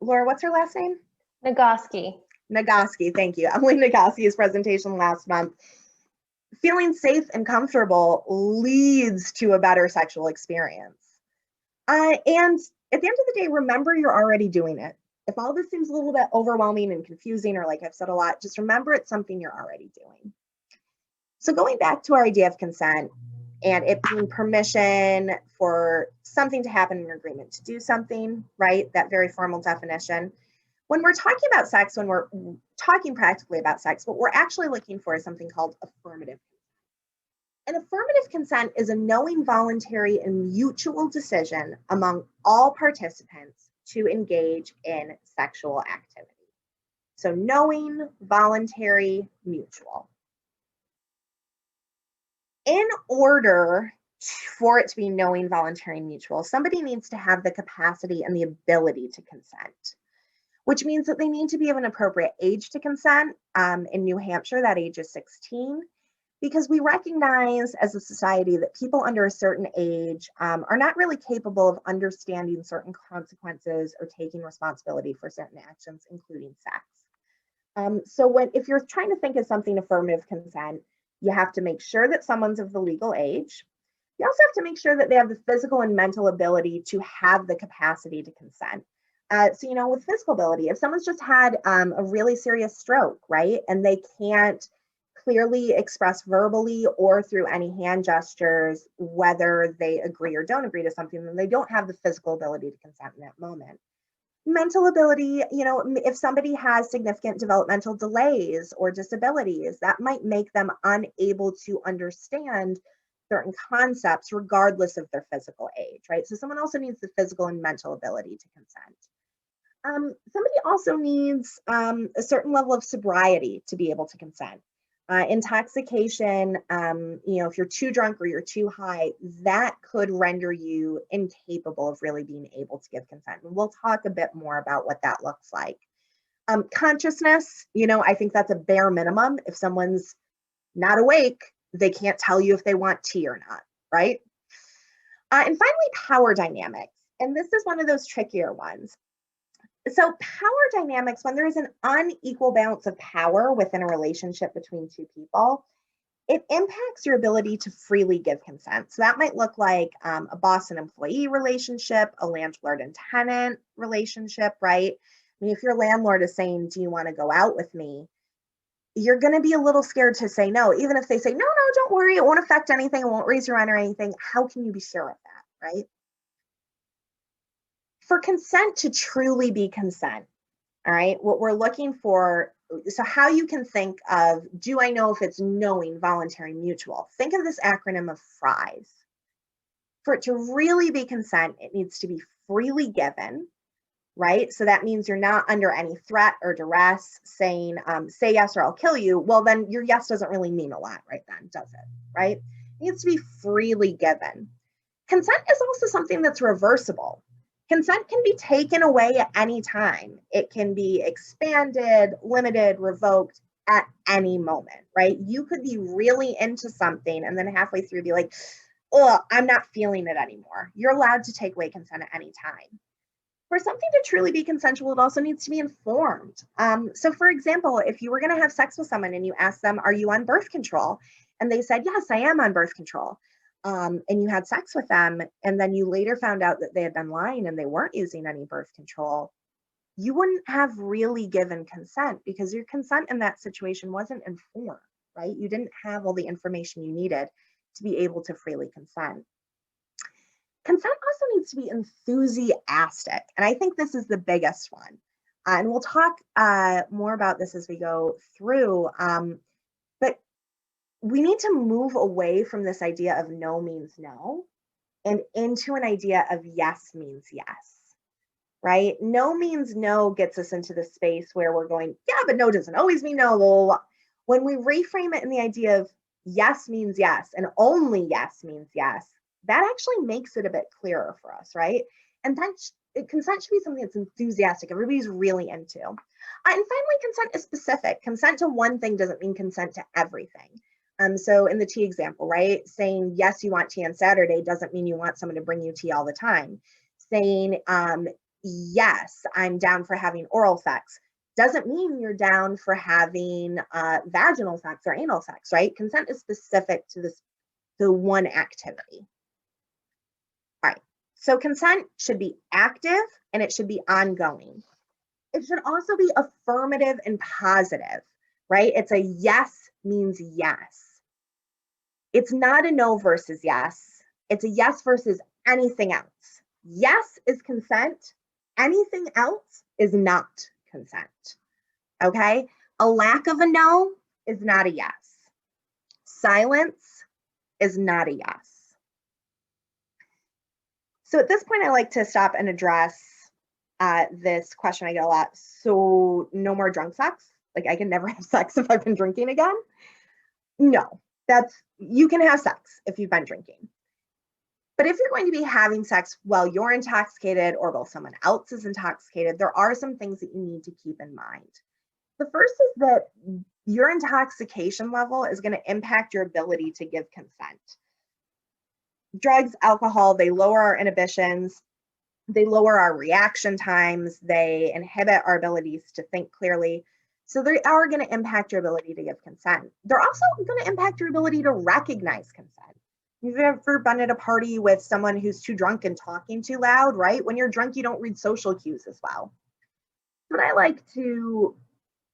Laura, what's her last name? Nagoski. Nagoski, thank you. Emily Nagoski's presentation last month. Feeling safe and comfortable leads to a better sexual experience. And at the end of the day, remember you're already doing it. If all this seems a little bit overwhelming and confusing, or like I've said a lot, just remember it's something you're already doing. So going back to our idea of consent and it being permission for something to happen in an agreement to do something, right? That very formal definition. When we're talking about sex, when we're talking practically about sex, what we're actually looking for is something called affirmative consent. An affirmative consent is a knowing, voluntary, and mutual decision among all participants to engage in sexual activity. So knowing, voluntary, mutual. In order for it to be knowing, voluntary, and mutual, somebody needs to have the capacity and the ability to consent, which means that they need to be of an appropriate age to consent. In New Hampshire, that age is 16. Because we recognize as a society that people under a certain age are not really capable of understanding certain consequences or taking responsibility for certain actions, including sex. So if you're trying to think of something affirmative consent, you have to make sure that someone's of the legal age. You also have to make sure that they have the physical and mental ability to have the capacity to consent. So, with physical ability, if someone's just had a really serious stroke, right, and they can't clearly express verbally or through any hand gestures whether they agree or don't agree to something, then they don't have the physical ability to consent in that moment. Mental ability, if somebody has significant developmental delays or disabilities, that might make them unable to understand certain concepts regardless of their physical age, right? So someone also needs the physical and mental ability to consent. Somebody also needs a certain level of sobriety to be able to consent. Intoxication, if you're too drunk or you're too high, that could render you incapable of really being able to give consent. And we'll talk a bit more about what that looks like. Consciousness, I think that's a bare minimum. If someone's not awake, they can't tell you if they want tea or not, right? And finally, power dynamics. And this is one of those trickier ones. So power dynamics, when there is an unequal balance of power within a relationship between two people, it impacts your ability to freely give consent. So that might look like a boss and employee relationship, a landlord and tenant relationship, right? I mean, if your landlord is saying, do you want to go out with me? You're going to be a little scared to say no, even if they say, no, don't worry, it won't affect anything, it won't raise your rent or anything. How can you be sure of that, right? For consent to truly be consent, all right, what we're looking for, so how you can think of, do I know if it's knowing, voluntary, mutual? Think of this acronym of FRIES. For it to really be consent, it needs to be freely given, right? So that means you're not under any threat or duress saying, say yes or I'll kill you. Well, then your yes doesn't really mean a lot right then, does it, right? It needs to be freely given. Consent is also something that's reversible. Consent can be taken away at any time. It can be expanded, limited, revoked at any moment, right? You could be really into something and then halfway through be like, oh, I'm not feeling it anymore. You're allowed to take away consent at any time. For something to truly be consensual, it also needs to be informed. So for example, if you were going to have sex with someone and you asked them, are you on birth control? And they said, yes, I am on birth control. And you had sex with them, and then you later found out that they had been lying and they weren't using any birth control, you wouldn't have really given consent because your consent in that situation wasn't informed, right? You didn't have all the information you needed to be able to freely consent. Consent also needs to be enthusiastic, and I think this is the biggest one. And we'll talk more about this as we go through. But we need to move away from this idea of no means no and into an idea of yes means yes, right? No means no gets us into the space where we're going, yeah, but no doesn't always mean no. Blah, blah, blah. When we reframe it in the idea of yes means yes and only yes means yes, that actually makes it a bit clearer for us, right? And consent should be something that's enthusiastic, everybody's really into. And finally, consent is specific. Consent to one thing doesn't mean consent to everything. So in the tea example, right, saying yes, you want tea on Saturday doesn't mean you want someone to bring you tea all the time. Saying yes, I'm down for having oral sex doesn't mean you're down for having vaginal sex or anal sex, right? Consent is specific to the one activity. All right, so consent should be active and it should be ongoing. It should also be affirmative and positive, right? It's a yes means yes. It's not a no versus yes. It's a yes versus anything else. Yes is consent. Anything else is not consent. Okay? A lack of a no is not a yes. Silence is not a yes. So at this point, I like to stop and address this question I get a lot. So no more drunk sex? Like I can never have sex if I've been drinking again? No, you can have sex if you've been drinking. But if you're going to be having sex while you're intoxicated or while someone else is intoxicated, there are some things that you need to keep in mind. The first is that your intoxication level is going to impact your ability to give consent. Drugs, alcohol, they lower our inhibitions, they lower our reaction times, they inhibit our abilities to think clearly. So they are going to impact your ability to give consent. They're also going to impact your ability to recognize consent. You've ever been at a party with someone who's too drunk and talking too loud, right? When you're drunk, you don't read social cues as well. What I like to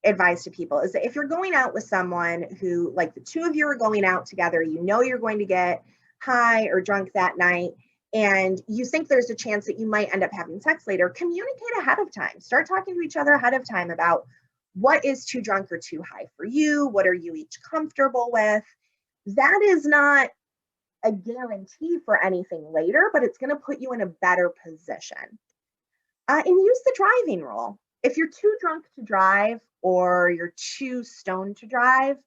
advise to people is that if you're going out with someone who, like the two of you are going out together, you know you're going to get high or drunk that night, and you think there's a chance that you might end up having sex later, communicate ahead of time. Start talking to each other ahead of time about what is too drunk or too high for you, what are you each comfortable with. That is not a guarantee for anything later, but it's going to put you in a better position. And use the driving rule. If you're too drunk to drive or you're too stoned to drive,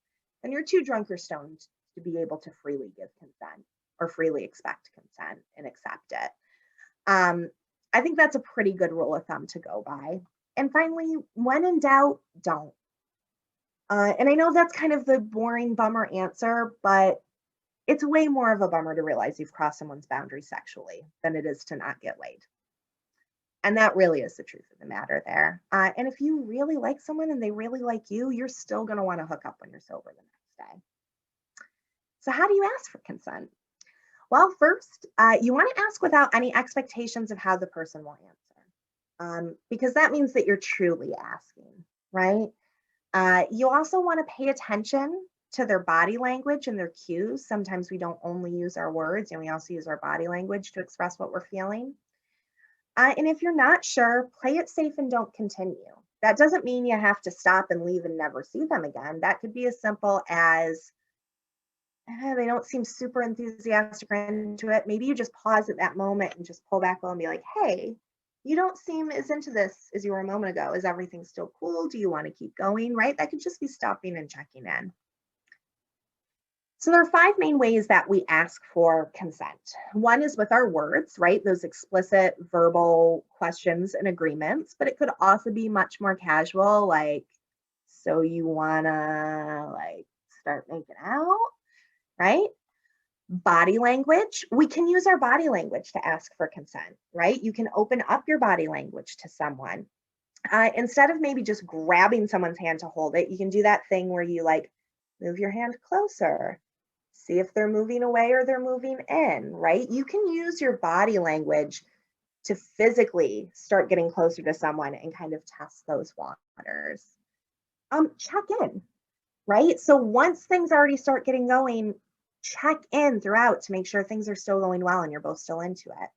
then you're too drunk or stoned to be able to freely give consent or freely expect consent and accept it. I think that's a pretty good rule of thumb to go by. And finally, when in doubt, don't. And I know that's kind of the boring bummer answer, but it's way more of a bummer to realize you've crossed someone's boundary sexually than it is to not get laid. And that really is the truth of the matter there. And if you really like someone and they really like you, you're still going to want to hook up when you're sober the next day. So how do you ask for consent? Well, first, you want to ask without any expectations of how the person will answer, because that means that you're truly asking, right? You also want to pay attention to their body language and their cues. Sometimes we don't only use our words, and we also use our body language to express what we're feeling. And if you're not sure, play it safe and don't continue. That doesn't mean you have to stop and leave and never see them again. That could be as simple as they don't seem super enthusiastic or into it. Maybe you just pause at that moment and just pull back and be like, hey, you don't seem as into this as you were a moment ago. Is everything still cool? Do you want to keep going, right? That could just be stopping and checking in. So there are 5 main ways that we ask for consent. One is with our words, right? Those explicit verbal questions and agreements, but it could also be much more casual, like, so you wanna like start making out, right? Body language, we can use our body language to ask for consent, right? You can open up your body language to someone. Instead of maybe just grabbing someone's hand to hold it, you can do that thing where you like move your hand closer, see if they're moving away or they're moving in, right? You can use your body language to physically start getting closer to someone and kind of test those waters. Check in, right? So once things already start getting going, check in throughout to make sure things are still going well and you're both still into it.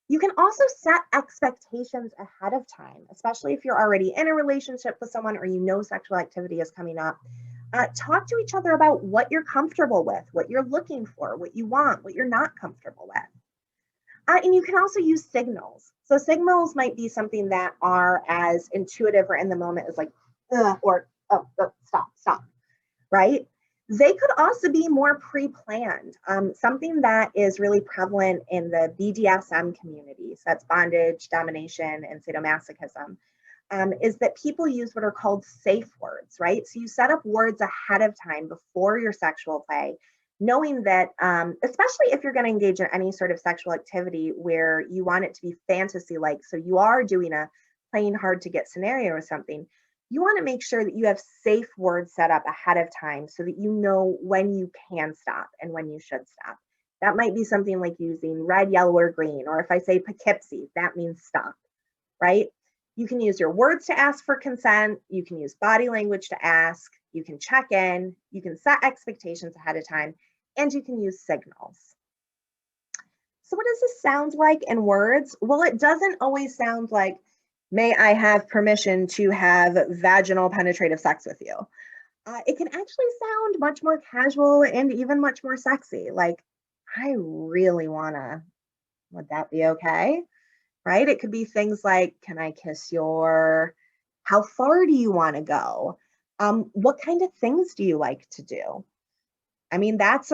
You can also set expectations ahead of time, especially if you're already in a relationship with someone or you know sexual activity is coming up. Talk to each other about what you're comfortable with, what you're looking for, what you want, what you're not comfortable with. And you can also use signals. So signals might be something that are as intuitive or in the moment as like, or oh, stop, right? They could also be more pre-planned. Something that is really prevalent in the BDSM community, so that's bondage, domination, and sadomasochism, is that people use what are called safe words, right? So you set up words ahead of time before your sexual play, knowing that, especially if you're going to engage in any sort of sexual activity where you want it to be fantasy-like, so you are doing a playing hard to get scenario or something, you want to make sure that you have safe words set up ahead of time so that you know when you can stop and when you should stop. That might be something like using red, yellow, or green, or if I say Poughkeepsie, that means stop, right? You can use your words to ask for consent. You can use body language to ask. You can check in. You can set expectations ahead of time, and you can use signals. So what does this sound like in words? Well, it doesn't always sound like, may I have permission to have vaginal penetrative sex with you? It can actually sound much more casual and even much more sexy. Like, I really wanna, would that be okay? Right? It could be things like, can I kiss your, how far do you wanna go? What kind of things do you like to do? I mean, that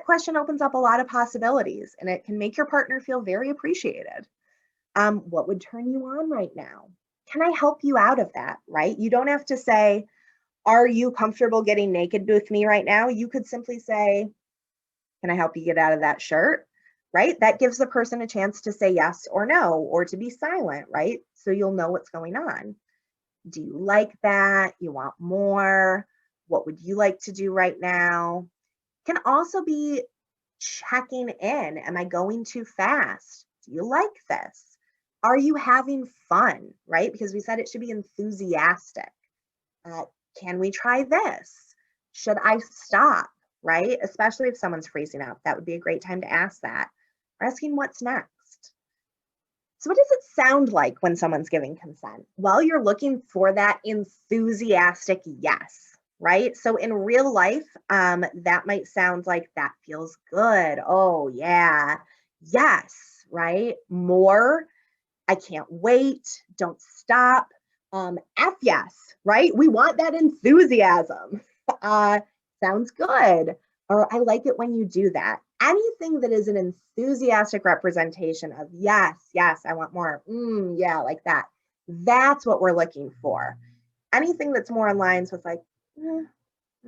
question opens up a lot of possibilities and it can make your partner feel very appreciated. What would turn you on right now? Can I help you out of that, right? You don't have to say, are you comfortable getting naked with me right now? You could simply say, can I help you get out of that shirt, right? That gives the person a chance to say yes or no, or to be silent, right? So you'll know what's going on. Do you like that? You want more? What would you like to do right now? Can also be checking in. Am I going too fast? Do you like this? Are you having fun, right? Because we said it should be enthusiastic. Can we try this? Should I stop, right? Especially if someone's freezing up. That would be a great time to ask that. Or asking what's next. So what does it sound like when someone's giving consent? Well, you're looking for that enthusiastic yes, right? So in real life, that might sound like that feels good. Oh yeah, yes, right? More, I can't wait, don't stop. F yes, right? We want that enthusiasm. Sounds good. Or I like it when you do that. Anything that is an enthusiastic representation of yes, yes, I want more. Yeah, like that. That's what we're looking for. Anything that's more in lines with like,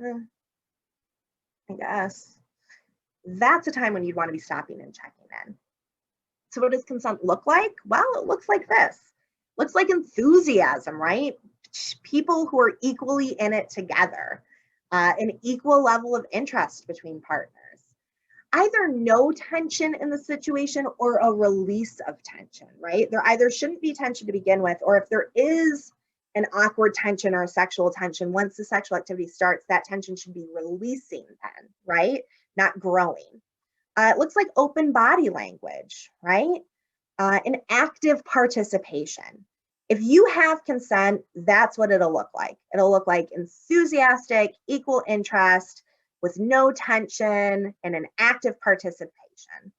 I guess. That's a time when you'd want to be stopping and checking in. So what does consent look like? Well, it looks like this. Looks like enthusiasm, right? People who are equally in it together, an equal level of interest between partners. Either no tension in the situation or a release of tension, right? There either shouldn't be tension to begin with, or if there is an awkward tension or a sexual tension, once the sexual activity starts, that tension should be releasing then, right? Not growing. It looks like open body language, right? An active participation. If you have consent, that's what it'll look like. It'll look like enthusiastic, equal interest with no tension and an active participation.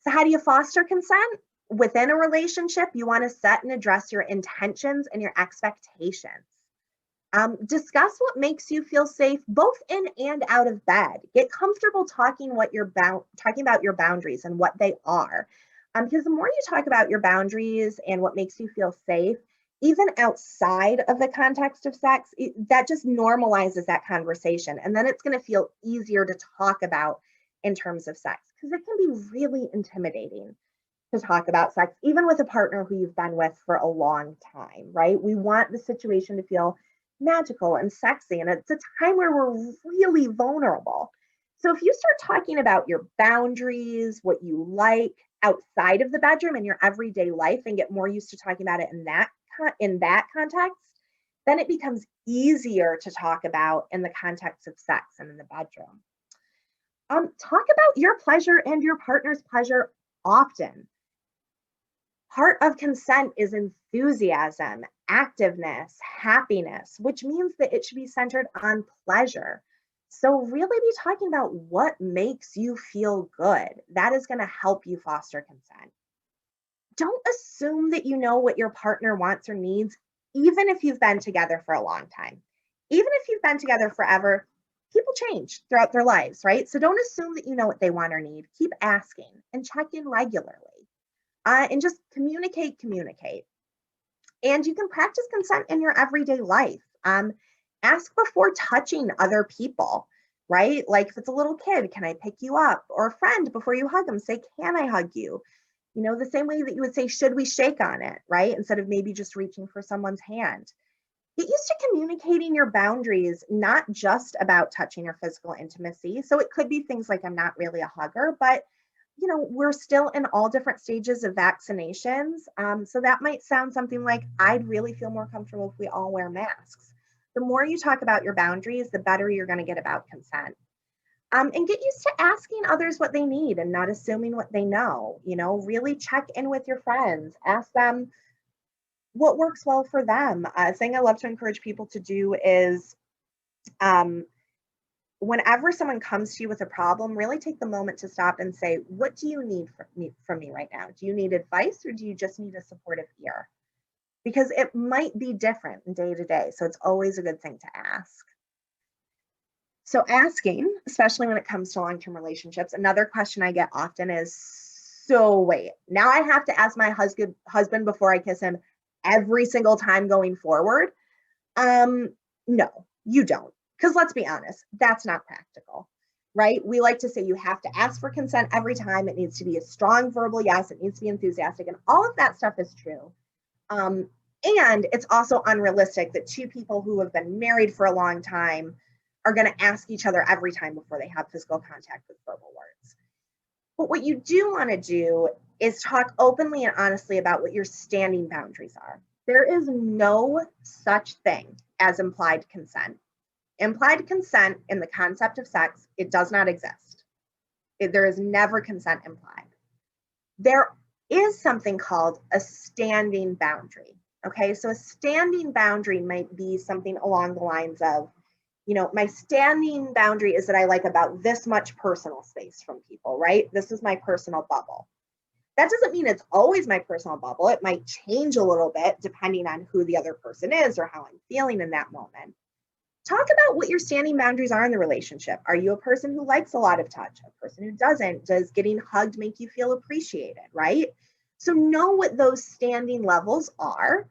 So how do you foster consent? Within a relationship, you want to set and address your intentions and your expectations. Discuss what makes you feel safe both in and out of bed. Get comfortable talking about your boundaries and what they are. Because the more you talk about your boundaries and what makes you feel safe, even outside of the context of sex, that just normalizes that conversation. And then it's going to feel easier to talk about in terms of sex, because it can be really intimidating to talk about sex, even with a partner who you've been with for a long time, right? We want the situation to feel magical and sexy, and it's a time where we're really vulnerable. So if you start talking about your boundaries, what you like outside of the bedroom in your everyday life, and get more used to talking about it in that context, then it becomes easier to talk about in the context of sex and in the bedroom. Talk about your pleasure and your partner's pleasure often. Part of consent is enthusiasm, activeness, happiness, which means that it should be centered on pleasure. So really be talking about what makes you feel good. That is going to help you foster consent. Don't assume that you know what your partner wants or needs, even if you've been together for a long time. Even if you've been together forever, people change throughout their lives, right? So don't assume that you know what they want or need. Keep asking and check in regularly. And just communicate. And you can practice consent in your everyday life. Ask before touching other people, right? Like if it's a little kid, can I pick you up? Or a friend, before you hug them, say, can I hug you? You know, the same way that you would say, should we shake on it, right? Instead of maybe just reaching for someone's hand. Get used to communicating your boundaries, not just about touching or physical intimacy. So it could be things like, I'm not really a hugger, but you know, we're still in all different stages of vaccinations. So that might sound something like, I'd really feel more comfortable if we all wear masks. The more you talk about your boundaries, the better you're going to get about consent. And get used to asking others what they need and not assuming what they know. You know, really check in with your friends. Ask them what works well for them. A thing I love to encourage people to do is whenever someone comes to you with a problem, really take the moment to stop and say, what do you need from me right now? Do you need advice or do you just need a supportive ear? Because it might be different day to day. So it's always a good thing to ask. So asking, especially when it comes to long-term relationships, another question I get often is, so wait, now I have to ask my husband before I kiss him every single time going forward? No, you don't. Because let's be honest, that's not practical, right? We like to say you have to ask for consent every time. It needs to be a strong verbal yes. It needs to be enthusiastic. And all of that stuff is true. And it's also unrealistic that two people who have been married for a long time are going to ask each other every time before they have physical contact with verbal words. But what you do want to do is talk openly and honestly about what your standing boundaries are. There is no such thing as implied consent. Implied consent in the concept of sex, it does not exist. There is never consent implied. There is something called a standing boundary. Okay, so a standing boundary might be something along the lines of, you know, my standing boundary is that I like about this much personal space from people, right? This is my personal bubble. That doesn't mean it's always my personal bubble. It might change a little bit depending on who the other person is or how I'm feeling in that moment. Talk about what your standing boundaries are in the relationship. Are you a person who likes a lot of touch? A person who doesn't? Does getting hugged make you feel appreciated, right? So know what those standing levels are.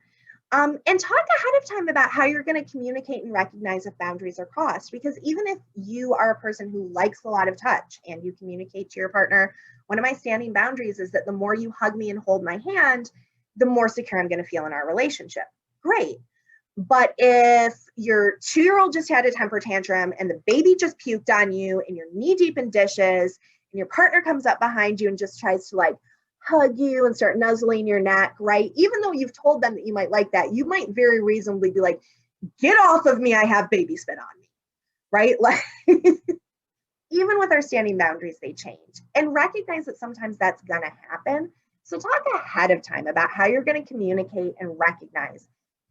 And talk ahead of time about how you're going to communicate and recognize if boundaries are crossed. Because even if you are a person who likes a lot of touch and you communicate to your partner, one of my standing boundaries is that the more you hug me and hold my hand, the more secure I'm going to feel in our relationship. Great. But if your 2-year-old just had a temper tantrum and the baby just puked on you and you're knee deep in dishes and your partner comes up behind you and just tries to like hug you and start nuzzling your neck, right? Even though you've told them that you might like that, you might very reasonably be like, get off of me, I have baby spit on me, right? Like, even with our standing boundaries, they change. And recognize that sometimes that's gonna happen. So talk ahead of time about how you're gonna communicate and recognize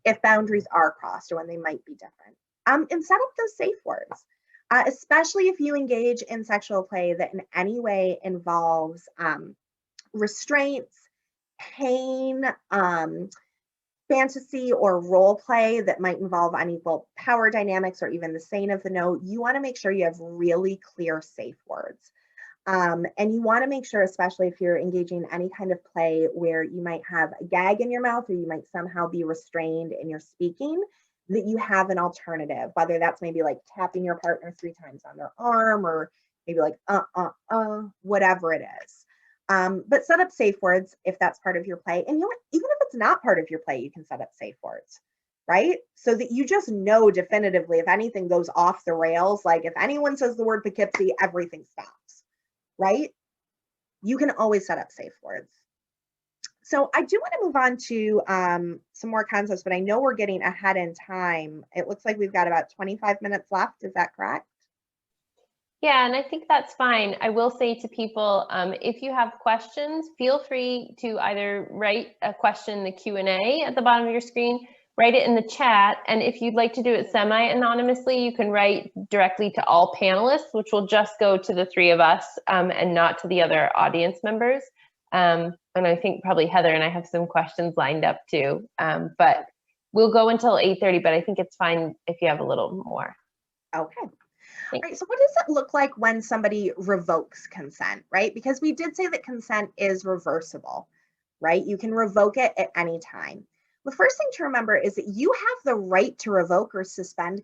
if boundaries are crossed or when they might be different. And set up those safe words, especially if you engage in sexual play that in any way involves restraints, pain, fantasy, or role play that might involve unequal power dynamics or even the saying of the no. You want to make sure you have really clear safe words. And you want to make sure, especially if you're engaging in any kind of play where you might have a gag in your mouth or you might somehow be restrained in your speaking, that you have an alternative, whether that's maybe like tapping your partner 3 times on their arm or maybe like, whatever it is. But set up safe words if that's part of your play. And you know what? Even if it's not part of your play, you can set up safe words, right? So that you just know definitively if anything goes off the rails, like if anyone says the word Poughkeepsie, everything stops. Right? You can always set up safe words. So I do want to move on to some more concepts, but I know we're getting ahead in time. It looks like we've got about 25 minutes left. Is that correct? Yeah, and I think that's fine. I will say to people, if you have questions, feel free to either write a question in the Q&A at the bottom of your screen, write it in the chat, and if you'd like to do it semi-anonymously, you can write directly to all panelists, which will just go to the three of us and not to the other audience members. And I think probably Heather and I have some questions lined up too, but we'll go until 8:30, but I think it's fine if you have a little more. Okay. All right, so what does it look like when somebody revokes consent, right? Because we did say that consent is reversible, right? You can revoke it at any time. The first thing to remember is that you have the right to revoke or suspend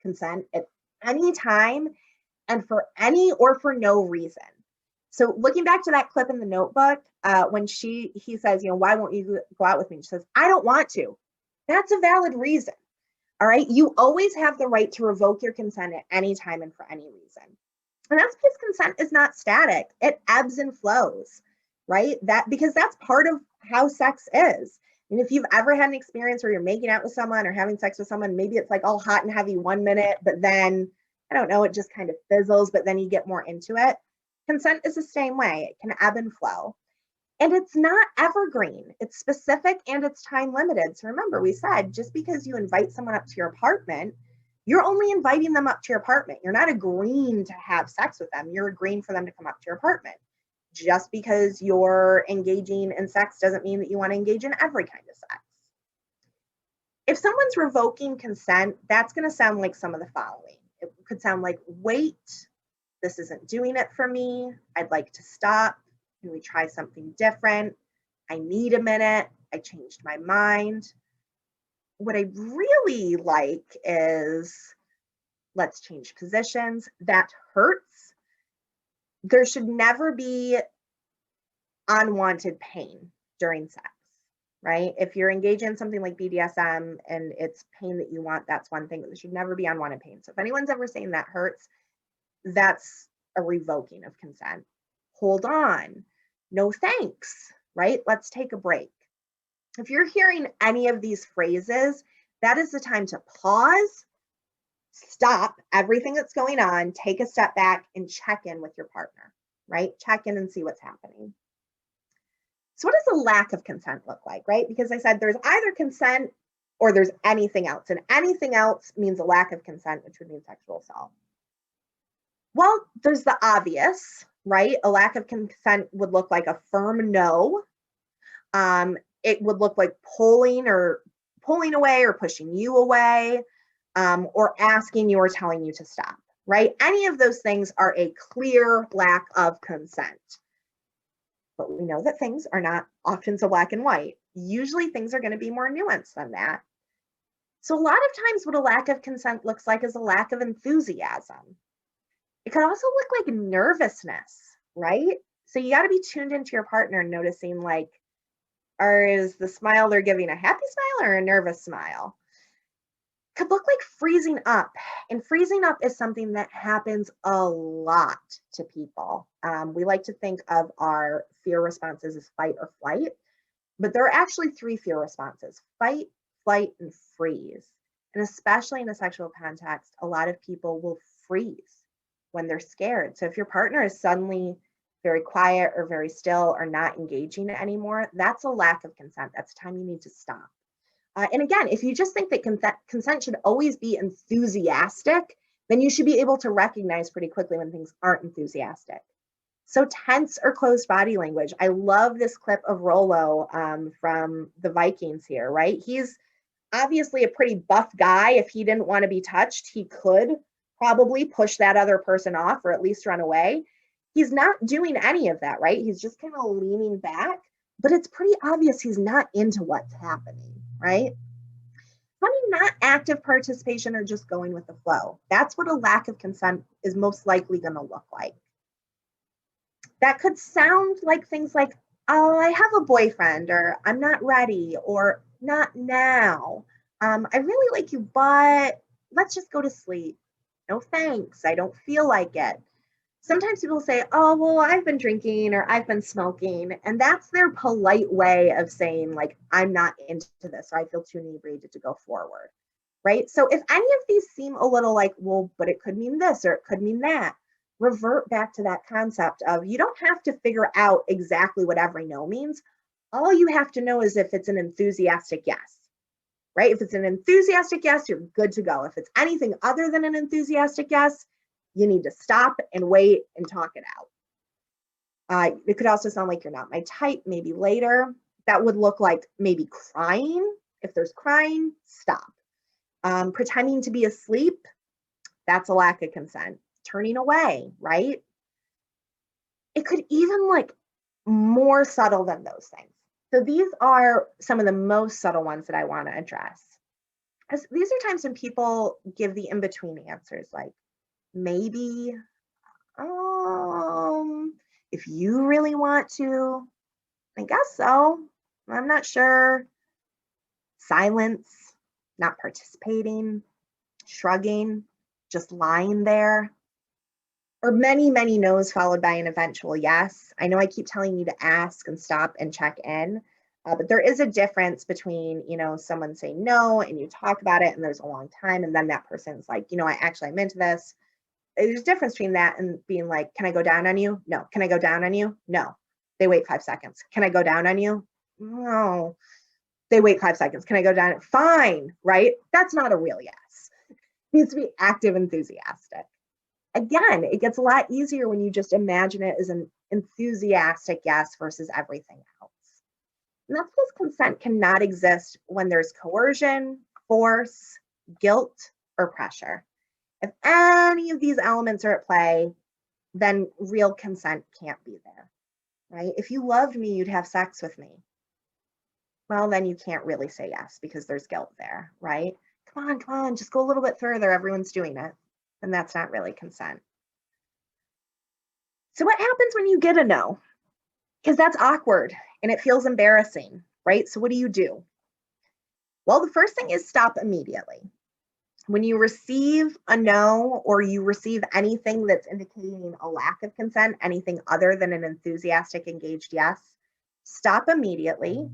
consent at any time and for any or for no reason. So looking back to that clip in the notebook, when he says, you know, why won't you go out with me? She says, I don't want to. That's a valid reason. All right, you always have the right to revoke your consent at any time and for any reason. And that's because consent is not static. It ebbs and flows, right? Because that's part of how sex is. And if you've ever had an experience where you're making out with someone or having sex with someone, maybe it's like all hot and heavy 1 minute, but then, I don't know, it just kind of fizzles, but then you get more into it. Consent is the same way. It can ebb and flow. And it's not evergreen. It's specific and it's time limited. So remember, we said just because you invite someone up to your apartment, you're only inviting them up to your apartment. You're not agreeing to have sex with them. You're agreeing for them to come up to your apartment. Just because you're engaging in sex doesn't mean that you want to engage in every kind of sex. If someone's revoking consent, that's going to sound like some of the following. It could sound like, wait, this isn't doing it for me. I'd like to stop. Can we try something different? I need a minute. I changed my mind. What I really like is, let's change positions. That hurts. There should never be unwanted pain during sex, right? If you're engaged in something like BDSM and it's pain that you want, that's one thing, but there should never be unwanted pain. So if anyone's ever saying that hurts, that's a revoking of consent. Hold on, no thanks, right? Let's take a break. If you're hearing any of these phrases, that is the time to pause, stop everything that's going on, take a step back and check in with your partner, right? Check in and see what's happening. So what does a lack of consent look like, right? Because I said there's either consent or there's anything else, and anything else means a lack of consent, which would mean sexual assault. Well, there's the obvious, right? A lack of consent would look like a firm no. It would look like pulling away or pushing you away, or asking you or telling you to stop, right? Any of those things are a clear lack of consent. But we know that things are not often so black and white. Usually things are going to be more nuanced than that. So a lot of times what a lack of consent looks like is a lack of enthusiasm. It could also look like nervousness, right? So you got to be tuned into your partner and noticing, like, is the smile they're giving a happy smile or a nervous smile? Could look like freezing up. And freezing up is something that happens a lot to people. We like to think of our fear responses as fight or flight, but there are actually 3 fear responses: fight, flight, and freeze. And especially in a sexual context, a lot of people will freeze when they're scared. So if your partner is suddenly very quiet or very still or not engaging anymore, that's a lack of consent. That's time you need to stop. And again, if you just think that consent should always be enthusiastic, then you should be able to recognize pretty quickly when things aren't enthusiastic. So tense or closed body language. I love this clip of Rollo from the Vikings here, right? He's obviously a pretty buff guy. If he didn't want to be touched, he could probably push that other person off or at least run away. He's not doing any of that, right? He's just kind of leaning back, but it's pretty obvious he's not into what's happening, right? Not active participation or just going with the flow. That's what a lack of consent is most likely going to look like. That could sound like things like, oh, I have a boyfriend, or I'm not ready, or not now. I really like you, but let's just go to sleep. No thanks, I don't feel like it. Sometimes people say, oh, well, I've been drinking or I've been smoking. And that's their polite way of saying, like, I'm not into this, or I feel too inebriated to go forward, right? So if any of these seem a little like, well, but it could mean this or it could mean that, revert back to that concept of you don't have to figure out exactly what every no means. All you have to know is if it's an enthusiastic yes, right? If it's an enthusiastic yes, you're good to go. If it's anything other than an enthusiastic yes, you need to stop and wait and talk it out. It could also sound like you're not my type, maybe later. That would look like maybe crying. If there's crying, stop. Pretending to be asleep, that's a lack of consent. Turning away, right? It could even like more subtle than those things. So these are some of the most subtle ones that I want to address. As these are times when people give the in-between answers like maybe, if you really want to, I guess so. I'm not sure. Silence, not participating, shrugging, just lying there. Or many, many no's followed by an eventual yes. I know I keep telling you to ask and stop and check in, but there is a difference between, someone saying no and you talk about it and there's a long time and then that person's like, I'm into this. There's a difference between that and being like, can I go down on you? No. Can I go down on you? No. They wait 5 seconds. Can I go down on you? No. They wait 5 seconds. Can I go down? Fine, right? That's not a real yes. It needs to be active, enthusiastic. Again, it gets a lot easier when you just imagine it as an enthusiastic yes versus everything else. And that's because consent cannot exist when there's coercion, force, guilt, or pressure. If any of these elements are at play, then real consent can't be there, right? If you loved me, you'd have sex with me. Well, then you can't really say yes because there's guilt there, right? Come on, just go a little bit further. Everyone's doing it. And that's not really consent. So what happens when you get a no? Because that's awkward and it feels embarrassing, right? So what do? Well, the first thing is stop immediately. When you receive a no or you receive anything that's indicating a lack of consent, anything other than an enthusiastic, engaged yes, stop immediately.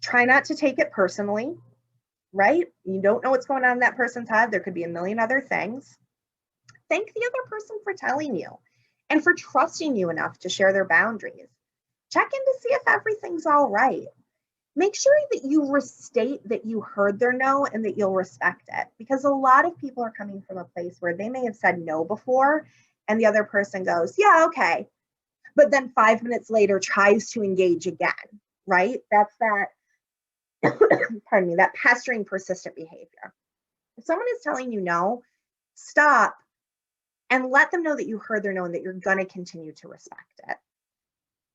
Try not to take it personally, right? You don't know what's going on in that person's head. There could be a million other things. Thank the other person for telling you and for trusting you enough to share their boundaries. Check in to see if everything's all right. Make sure that you restate that you heard their no and that you'll respect it, because a lot of people are coming from a place where they may have said no before and the other person goes, yeah, okay. But then 5 minutes later tries to engage again, right? That's that, pardon me, that pestering, persistent behavior. If someone is telling you no, stop and let them know that you heard their no and that you're going to continue to respect it.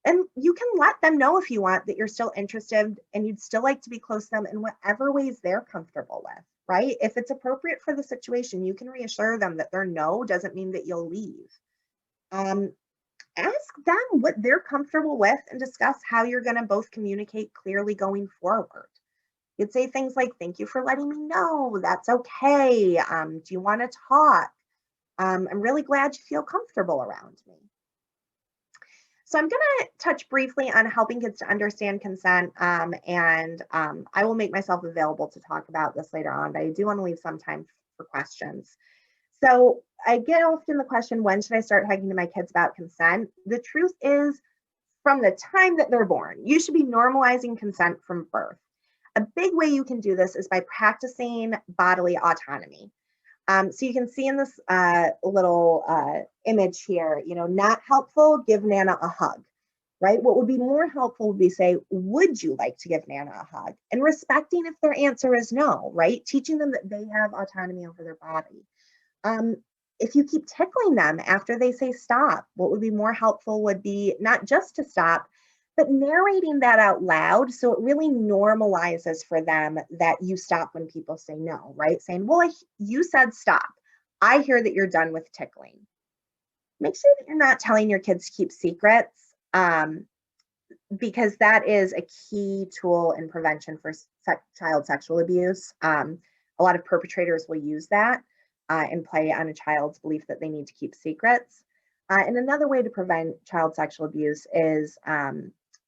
And you can let them know if you want that you're still interested and you'd still like to be close to them in whatever ways they're comfortable with, right? If it's appropriate for the situation, you can reassure them that their no doesn't mean that you'll leave. Ask them what they're comfortable with and discuss how you're going to both communicate clearly going forward. You'd say things like, thank you for letting me know. That's okay. Do you want to talk? I'm really glad you feel comfortable around me. So I'm going to touch briefly on helping kids to understand consent, and I will make myself available to talk about this later on, but I do want to leave some time for questions. So I get often the question, when should I start talking to my kids about consent? The truth is, from the time that they're born, you should be normalizing consent from birth. A big way you can do this is by practicing bodily autonomy. So you can see in this little image here, not helpful, give Nana a hug, right? What would be more helpful would be say, would you like to give Nana a hug? And respecting if their answer is no, right? Teaching them that they have autonomy over their body. If you keep tickling them after they say stop, what would be more helpful would be not just to stop, but narrating that out loud so it really normalizes for them that you stop when people say no, right? Saying, well, you said stop. I hear that you're done with tickling. Make sure that you're not telling your kids to keep secrets, because that is a key tool in prevention for child sexual abuse. A lot of perpetrators will use that and play on a child's belief that they need to keep secrets. And another way to prevent child sexual abuse is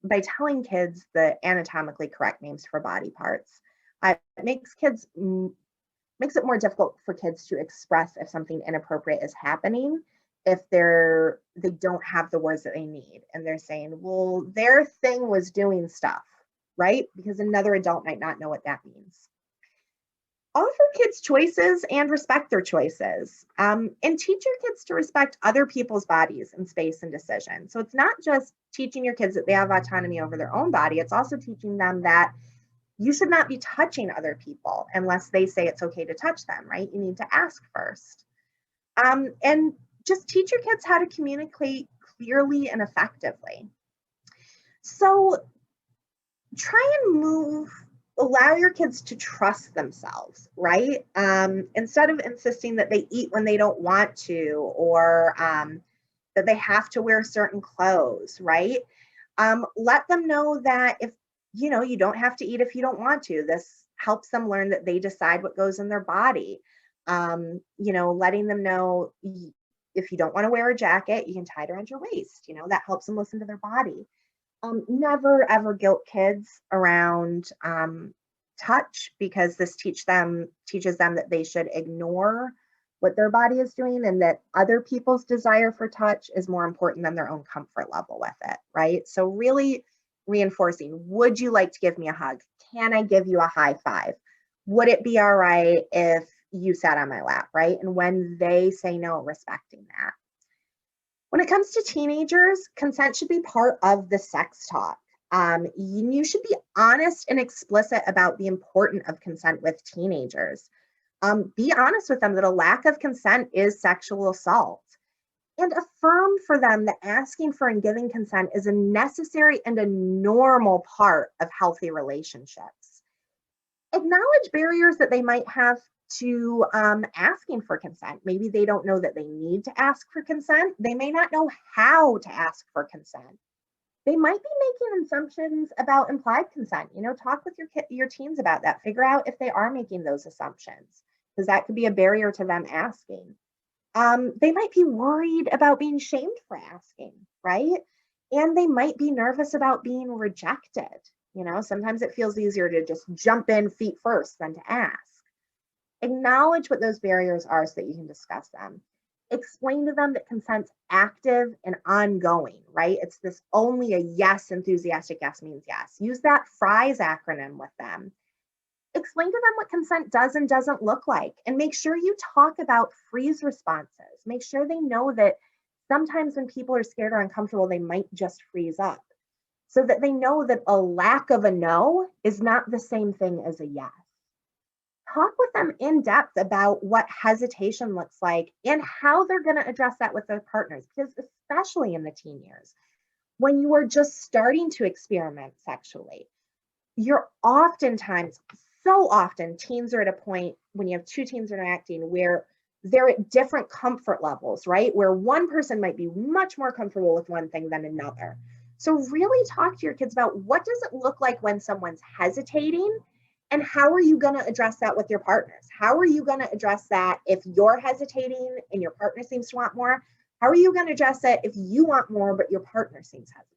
by telling kids the anatomically correct names for body parts. It makes it more difficult for kids to express if something inappropriate is happening if they don't have the words that they need, and they're saying, well, their thing was doing stuff, right? Because another adult might not know what that means. Offer kids choices and respect their choices, and teach your kids to respect other people's bodies and space and decision. So it's not just teaching your kids that they have autonomy over their own body, it's also teaching them that you should not be touching other people unless they say it's okay to touch them, right? You need to ask first. And just teach your kids how to communicate clearly and effectively. So try and allow your kids to trust themselves, right? Instead of insisting that they eat when they don't want to, or that they have to wear certain clothes, right? Let them know that if you don't have to eat if you don't want to. This helps them learn that they decide what goes in their body. Letting them know if you don't want to wear a jacket, you can tie it around your waist. That helps them listen to their body. Never ever guilt kids around touch, because this teaches them that they should ignore what their body is doing, and that other people's desire for touch is more important than their own comfort level with it, right? So really reinforcing, would you like to give me a hug? Can I give you a high five? Would it be all right if you sat on my lap, right? And when they say no, respecting that. When it comes to teenagers, consent should be part of the sex talk. You should be honest and explicit about the importance of consent with teenagers. Be honest with them that a lack of consent is sexual assault, and affirm for them that asking for and giving consent is a necessary and a normal part of healthy relationships. Acknowledge barriers that they might have to asking for consent. Maybe they don't know that they need to ask for consent. They may not know how to ask for consent. They might be making assumptions about implied consent. Talk with your teens about that. Figure out if they are making those assumptions, because that could be a barrier to them asking. They might be worried about being shamed for asking, right? And they might be nervous about being rejected. Sometimes it feels easier to just jump in feet first than to ask. Acknowledge what those barriers are so that you can discuss them. Explain to them that consent's active and ongoing, right? It's this only a yes, enthusiastic yes means yes. Use that FRIES acronym with them. Explain to them what consent does and doesn't look like, and make sure you talk about freeze responses. Make sure they know that sometimes when people are scared or uncomfortable, they might just freeze up, so that they know that a lack of a no is not the same thing as a yes. Talk with them in depth about what hesitation looks like and how they're going to address that with their partners, because especially in the teen years, when you are just starting to experiment sexually, you're oftentimes, so often, teens are at a point when you have two teens interacting where they're at different comfort levels, right? Where one person might be much more comfortable with one thing than another. So really talk to your kids about, what does it look like when someone's hesitating, and how are you going to address that with your partners? How are you going to address that if you're hesitating and your partner seems to want more? How are you going to address it if you want more but your partner seems hesitant?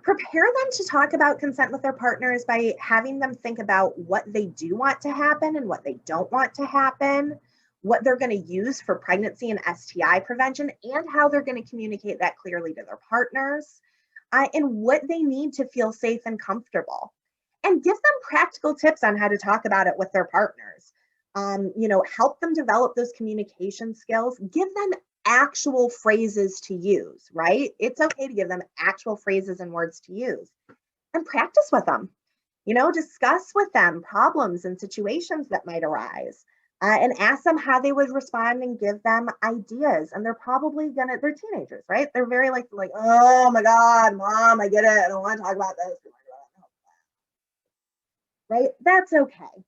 Prepare them to talk about consent with their partners by having them think about what they do want to happen and what they don't want to happen, what they're going to use for pregnancy and STI prevention, and how they're going to communicate that clearly to their partners, and what they need to feel safe and comfortable. And give them practical tips on how to talk about it with their partners. Help them develop those communication skills. Give them actual phrases to use, right? It's okay to give them actual phrases and words to use, and practice with them. Discuss with them problems and situations that might arise, and ask them how they would respond, and give them ideas. And they're teenagers, right? They're very like, oh my God, Mom, I get it. I don't want to talk about this. Right? That's okay.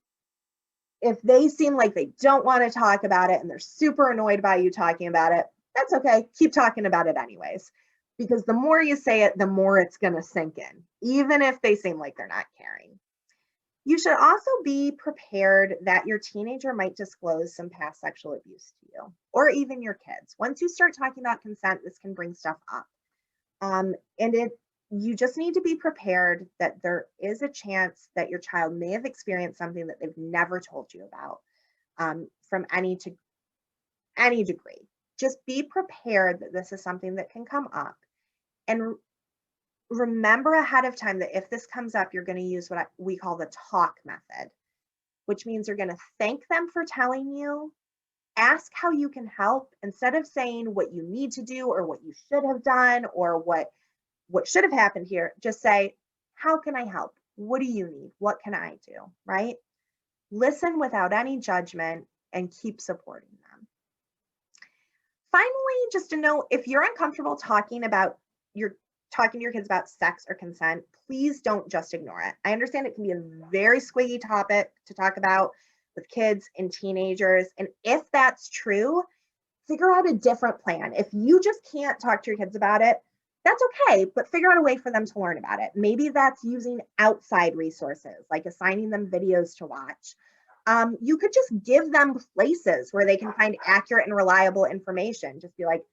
If they seem like they don't want to talk about it and they're super annoyed by you talking about it, that's okay. Keep talking about it anyways, because the more you say it, the more it's going to sink in, even if they seem like they're not caring. You should also be prepared that your teenager might disclose some past sexual abuse to you, or even your kids. Once you start talking about consent, this can bring stuff up. You just need to be prepared that there is a chance that your child may have experienced something that they've never told you about, from any degree. just be prepared that this is something that can come up. And remember ahead of time that if this comes up, you're going to use what we call the talk method, which means you're going to thank them for telling you, ask how you can help, instead of saying what you need to do or what you should have done or what should have happened here. Just say, how can I help? What do you need? What can I do? Right? Listen without any judgment and keep supporting them. Finally, just to know, if you're uncomfortable talking to your kids about sex or consent, please don't just ignore it. I understand it can be a very squiggy topic to talk about with kids and teenagers. And if that's true, figure out a different plan. If you just can't talk to your kids about it, that's okay, but figure out a way for them to learn about it. Maybe that's using outside resources, like assigning them videos to watch. You could just give them places where they can find accurate and reliable information. Just be like,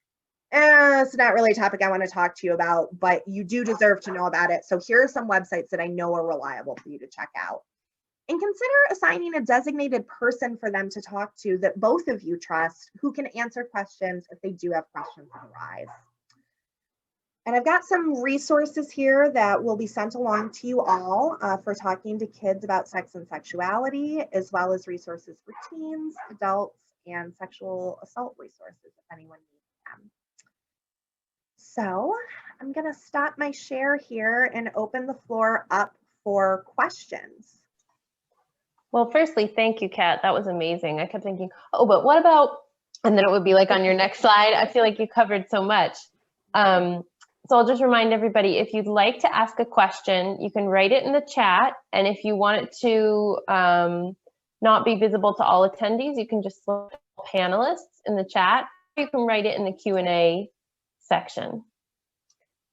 it's not really a topic I want to talk to you about, but you do deserve to know about it. So here are some websites that I know are reliable for you to check out. And consider assigning a designated person for them to talk to that both of you trust, who can answer questions if they do have questions that arise. And I've got some resources here that will be sent along to you all for talking to kids about sex and sexuality, as well as resources for teens, adults, and sexual assault resources if anyone needs them. So I'm going to stop my share here and open the floor up for questions. Well, firstly, thank you, Kat. That was amazing. I kept thinking, oh, but what about, and then it would be like on your next slide. I feel like you covered so much. So I'll just remind everybody, if you'd like to ask a question, you can write it in the chat. And if you want it to not be visible to all attendees, you can just select panelists in the chat. You can write it in the Q&A section.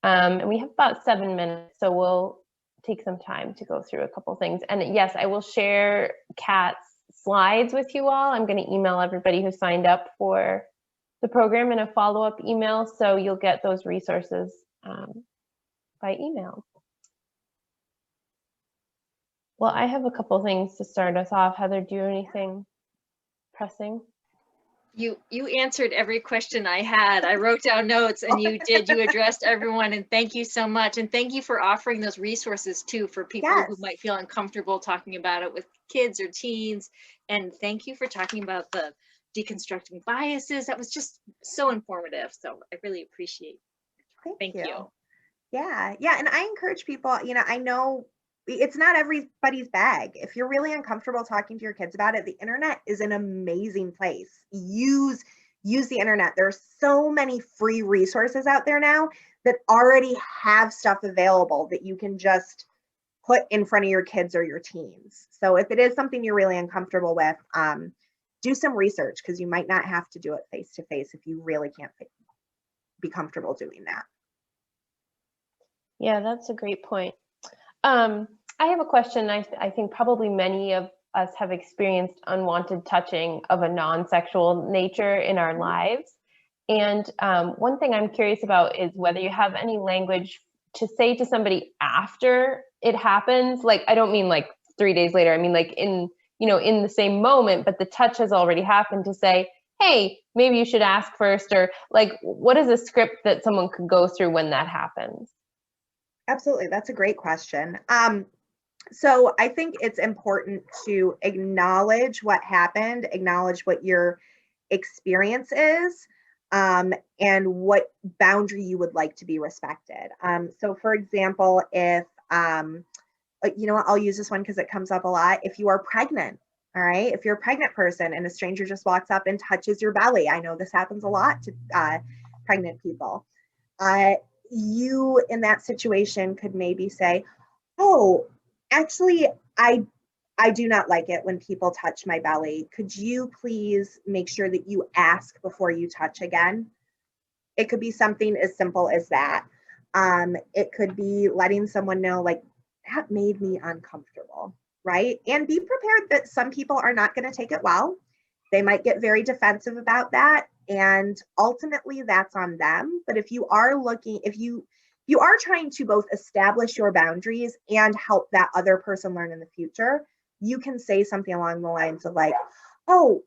And we have about 7 minutes, so we'll take some time to go through a couple things. And yes, I will share Kat's slides with you all. I'm going to email everybody who signed up for the program in a follow-up email, so you'll get those resources by email. Well, I have a couple things to start us off. Heather, do you have anything pressing? You answered every question I had. I wrote down notes and you did. You addressed everyone, and thank you so much. And thank you for offering those resources too for people who might feel uncomfortable talking about it with kids or teens. And thank you for talking about the deconstructing biases. That was just so informative. So I really appreciate it. Thank you. Yeah. And I encourage people, I know it's not everybody's bag. If you're really uncomfortable talking to your kids about it, the internet is an amazing place. Use the internet. There are so many free resources out there now that already have stuff available that you can just put in front of your kids or your teens. So if it is something you're really uncomfortable with, do some research, because you might not have to do it face to face if you really can't be comfortable doing that. Yeah, that's a great point. I have a question. I think probably many of us have experienced unwanted touching of a non-sexual nature in our lives. And one thing I'm curious about is whether you have any language to say to somebody after it happens. Like, I don't mean like 3 days later. I mean like in the same moment, but the touch has already happened, to say, hey, maybe you should ask first, or like, what is a script that someone could go through when that happens? Absolutely. That's a great question. So I think it's important to acknowledge what happened, acknowledge what your experience is, and what boundary you would like to be respected. So for example, if, I'll use this one because it comes up a lot. If you are pregnant, all right, if you're a pregnant person and a stranger just walks up and touches your belly, I know this happens a lot to pregnant people. You in that situation could maybe say, oh, actually, I do not like it when people touch my belly. Could you please make sure that you ask before you touch again? It could be something as simple as that. It could be letting someone know, like, that made me uncomfortable, right? And be prepared that some people are not going to take it well. They might get very defensive about that. And ultimately that's on them. But if you are trying to both establish your boundaries and help that other person learn in the future, you can say something along the lines of like, oh,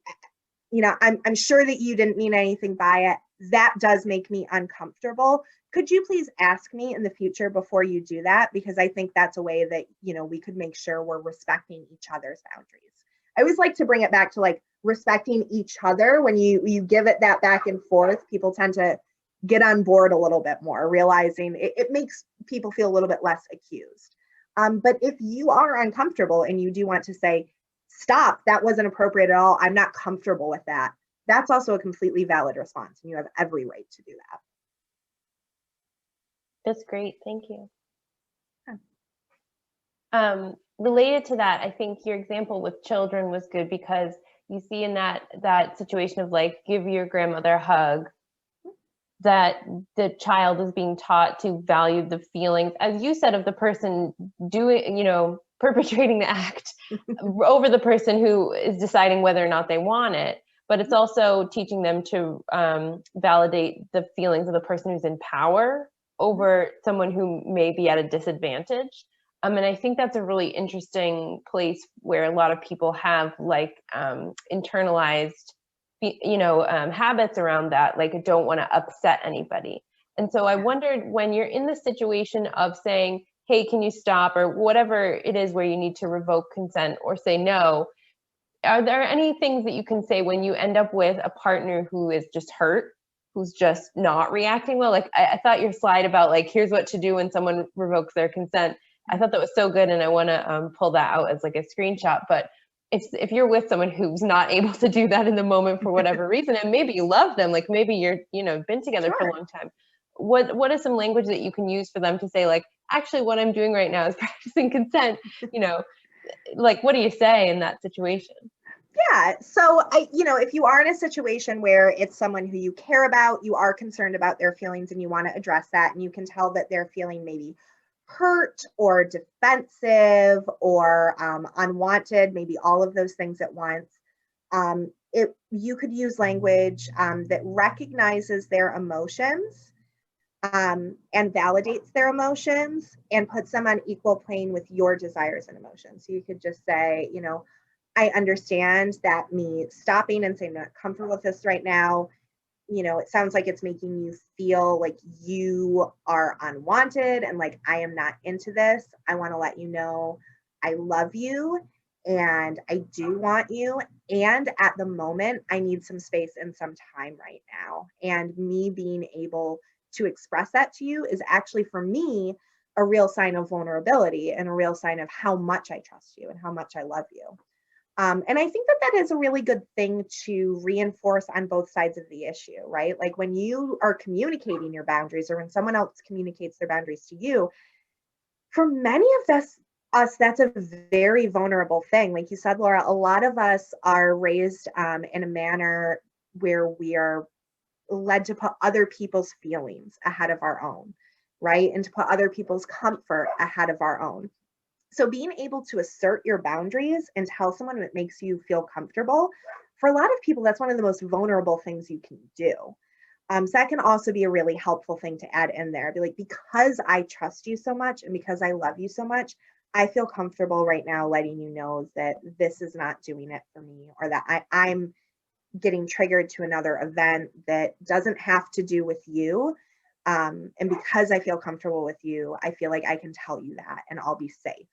you know, I'm sure that you didn't mean anything by it. That does make me uncomfortable. Could you please ask me in the future before you do that? Because I think that's a way that, you know, we could make sure we're respecting each other's boundaries. I always like to bring it back to like respecting each other. When you give it that back and forth, people tend to get on board a little bit more, realizing it makes people feel a little bit less accused. But if you are uncomfortable and you do want to say, stop, that wasn't appropriate at all, I'm not comfortable with that, that's also a completely valid response, and you have every right to do that. That's great. Thank you. Related to that, I think your example with children was good, because you see in that situation of like, give your grandmother a hug, that the child is being taught to value the feelings, as you said, of the person doing, you know, perpetrating the act over the person who is deciding whether or not they want it. But it's also teaching them to validate the feelings of the person who's in power over someone who may be at a disadvantage. And I think that's a really interesting place where a lot of people have like internalized, you know, habits around that, like don't want to upset anybody. And so I wondered, when you're in the situation of saying, hey, can you stop, or whatever it is where you need to revoke consent or say no, are there any things that you can say when you end up with a partner who is just hurt, who's just not reacting well? Like I thought your slide about like, here's what to do when someone revokes their consent, I thought that was so good, and I want to pull that out as like a screenshot. But if you're with someone who's not able to do that in the moment for whatever reason, and maybe you love them, like maybe you're, you know, been together for a long time, what is some language that you can use for them to say, like, actually what I'm doing right now is practicing consent, you know, like what do you say in that situation? Yeah, so you know, if you are in a situation where it's someone who you care about, you are concerned about their feelings, and you want to address that, and you can tell that they're feeling maybe hurt or defensive or unwanted, maybe all of those things at once, you could use language that recognizes their emotions and validates their emotions and puts them on equal plane with your desires and emotions. So you could just say, you know, I understand that me stopping and saying I'm not comfortable with this right now, you know, it sounds like it's making you feel like you are unwanted and like I am not into this. I want to let you know I love you and I do want you. And at the moment, I need some space and some time right now. And me being able to express that to you is actually, for me, a real sign of vulnerability and a real sign of how much I trust you and how much I love you. And I think that that is a really good thing to reinforce on both sides of the issue, right? Like when you are communicating your boundaries or when someone else communicates their boundaries to you, for many of us, that's a very vulnerable thing. Like you said, Laura, a lot of us are raised in a manner where we are led to put other people's feelings ahead of our own, right? And to put other people's comfort ahead of our own. So being able to assert your boundaries and tell someone that makes you feel comfortable, for a lot of people, that's one of the most vulnerable things you can do. So that can also be a really helpful thing to add in there. Be like, because I trust you so much and because I love you so much, I feel comfortable right now letting you know that this is not doing it for me, or that I'm getting triggered to another event that doesn't have to do with you. And because I feel comfortable with you, I feel like I can tell you that and I'll be safe.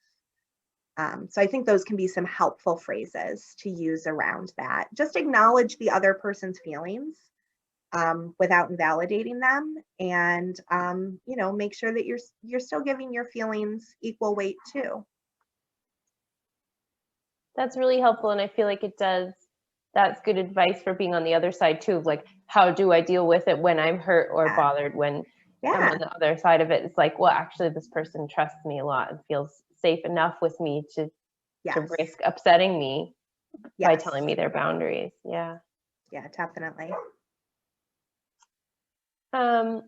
So I think those can be some helpful phrases to use around that. Just acknowledge the other person's feelings without invalidating them, and you know, make sure that you're still giving your feelings equal weight too. That's really helpful, and I feel like that's good advice for being on the other side too, of like, how do I deal with it when I'm hurt or bothered, when I'm on the other side of it? It's like, well, actually this person trusts me a lot and feels safe enough with me to risk upsetting me by telling me their boundaries. Yeah, definitely. We're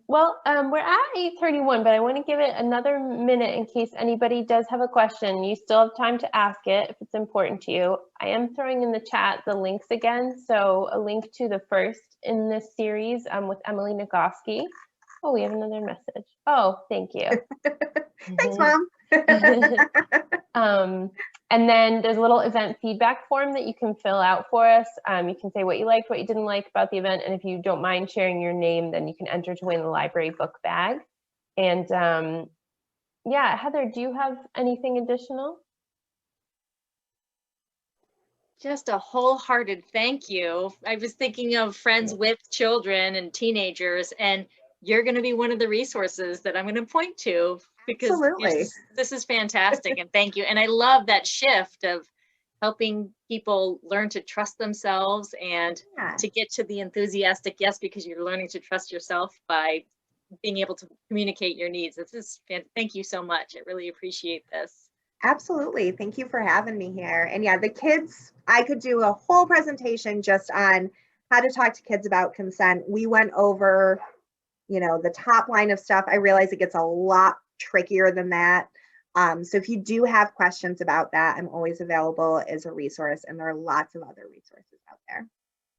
at 8:31, but I want to give it another minute in case anybody does have a question. You still have time to ask it if it's important to you. I am throwing in the chat the links again. So a link to the first in this series with Emily Nagoski. Oh, we have another message. Oh, thank you. Thanks, Mom. And then there's a little event feedback form that you can fill out for us. You can say what you liked, what you didn't like about the event. And if you don't mind sharing your name, then you can enter to win the library book bag. And yeah, Heather, do you have anything additional? Just a wholehearted thank you. I was thinking of friends with children and teenagers, and you're going to be one of the resources that I'm going to point to, because this is fantastic. And thank you. And I love that shift of helping people learn to trust themselves and to get to the enthusiastic yes, because you're learning to trust yourself by being able to communicate your needs. This is thank you so much. I really appreciate this. Absolutely. Thank you for having me here. And yeah, the kids, I could do a whole presentation just on how to talk to kids about consent. We went over, you know, the top line of stuff. I realize it gets a lot trickier than that. So if you do have questions about that, I'm always available as a resource, and there are lots of other resources out there.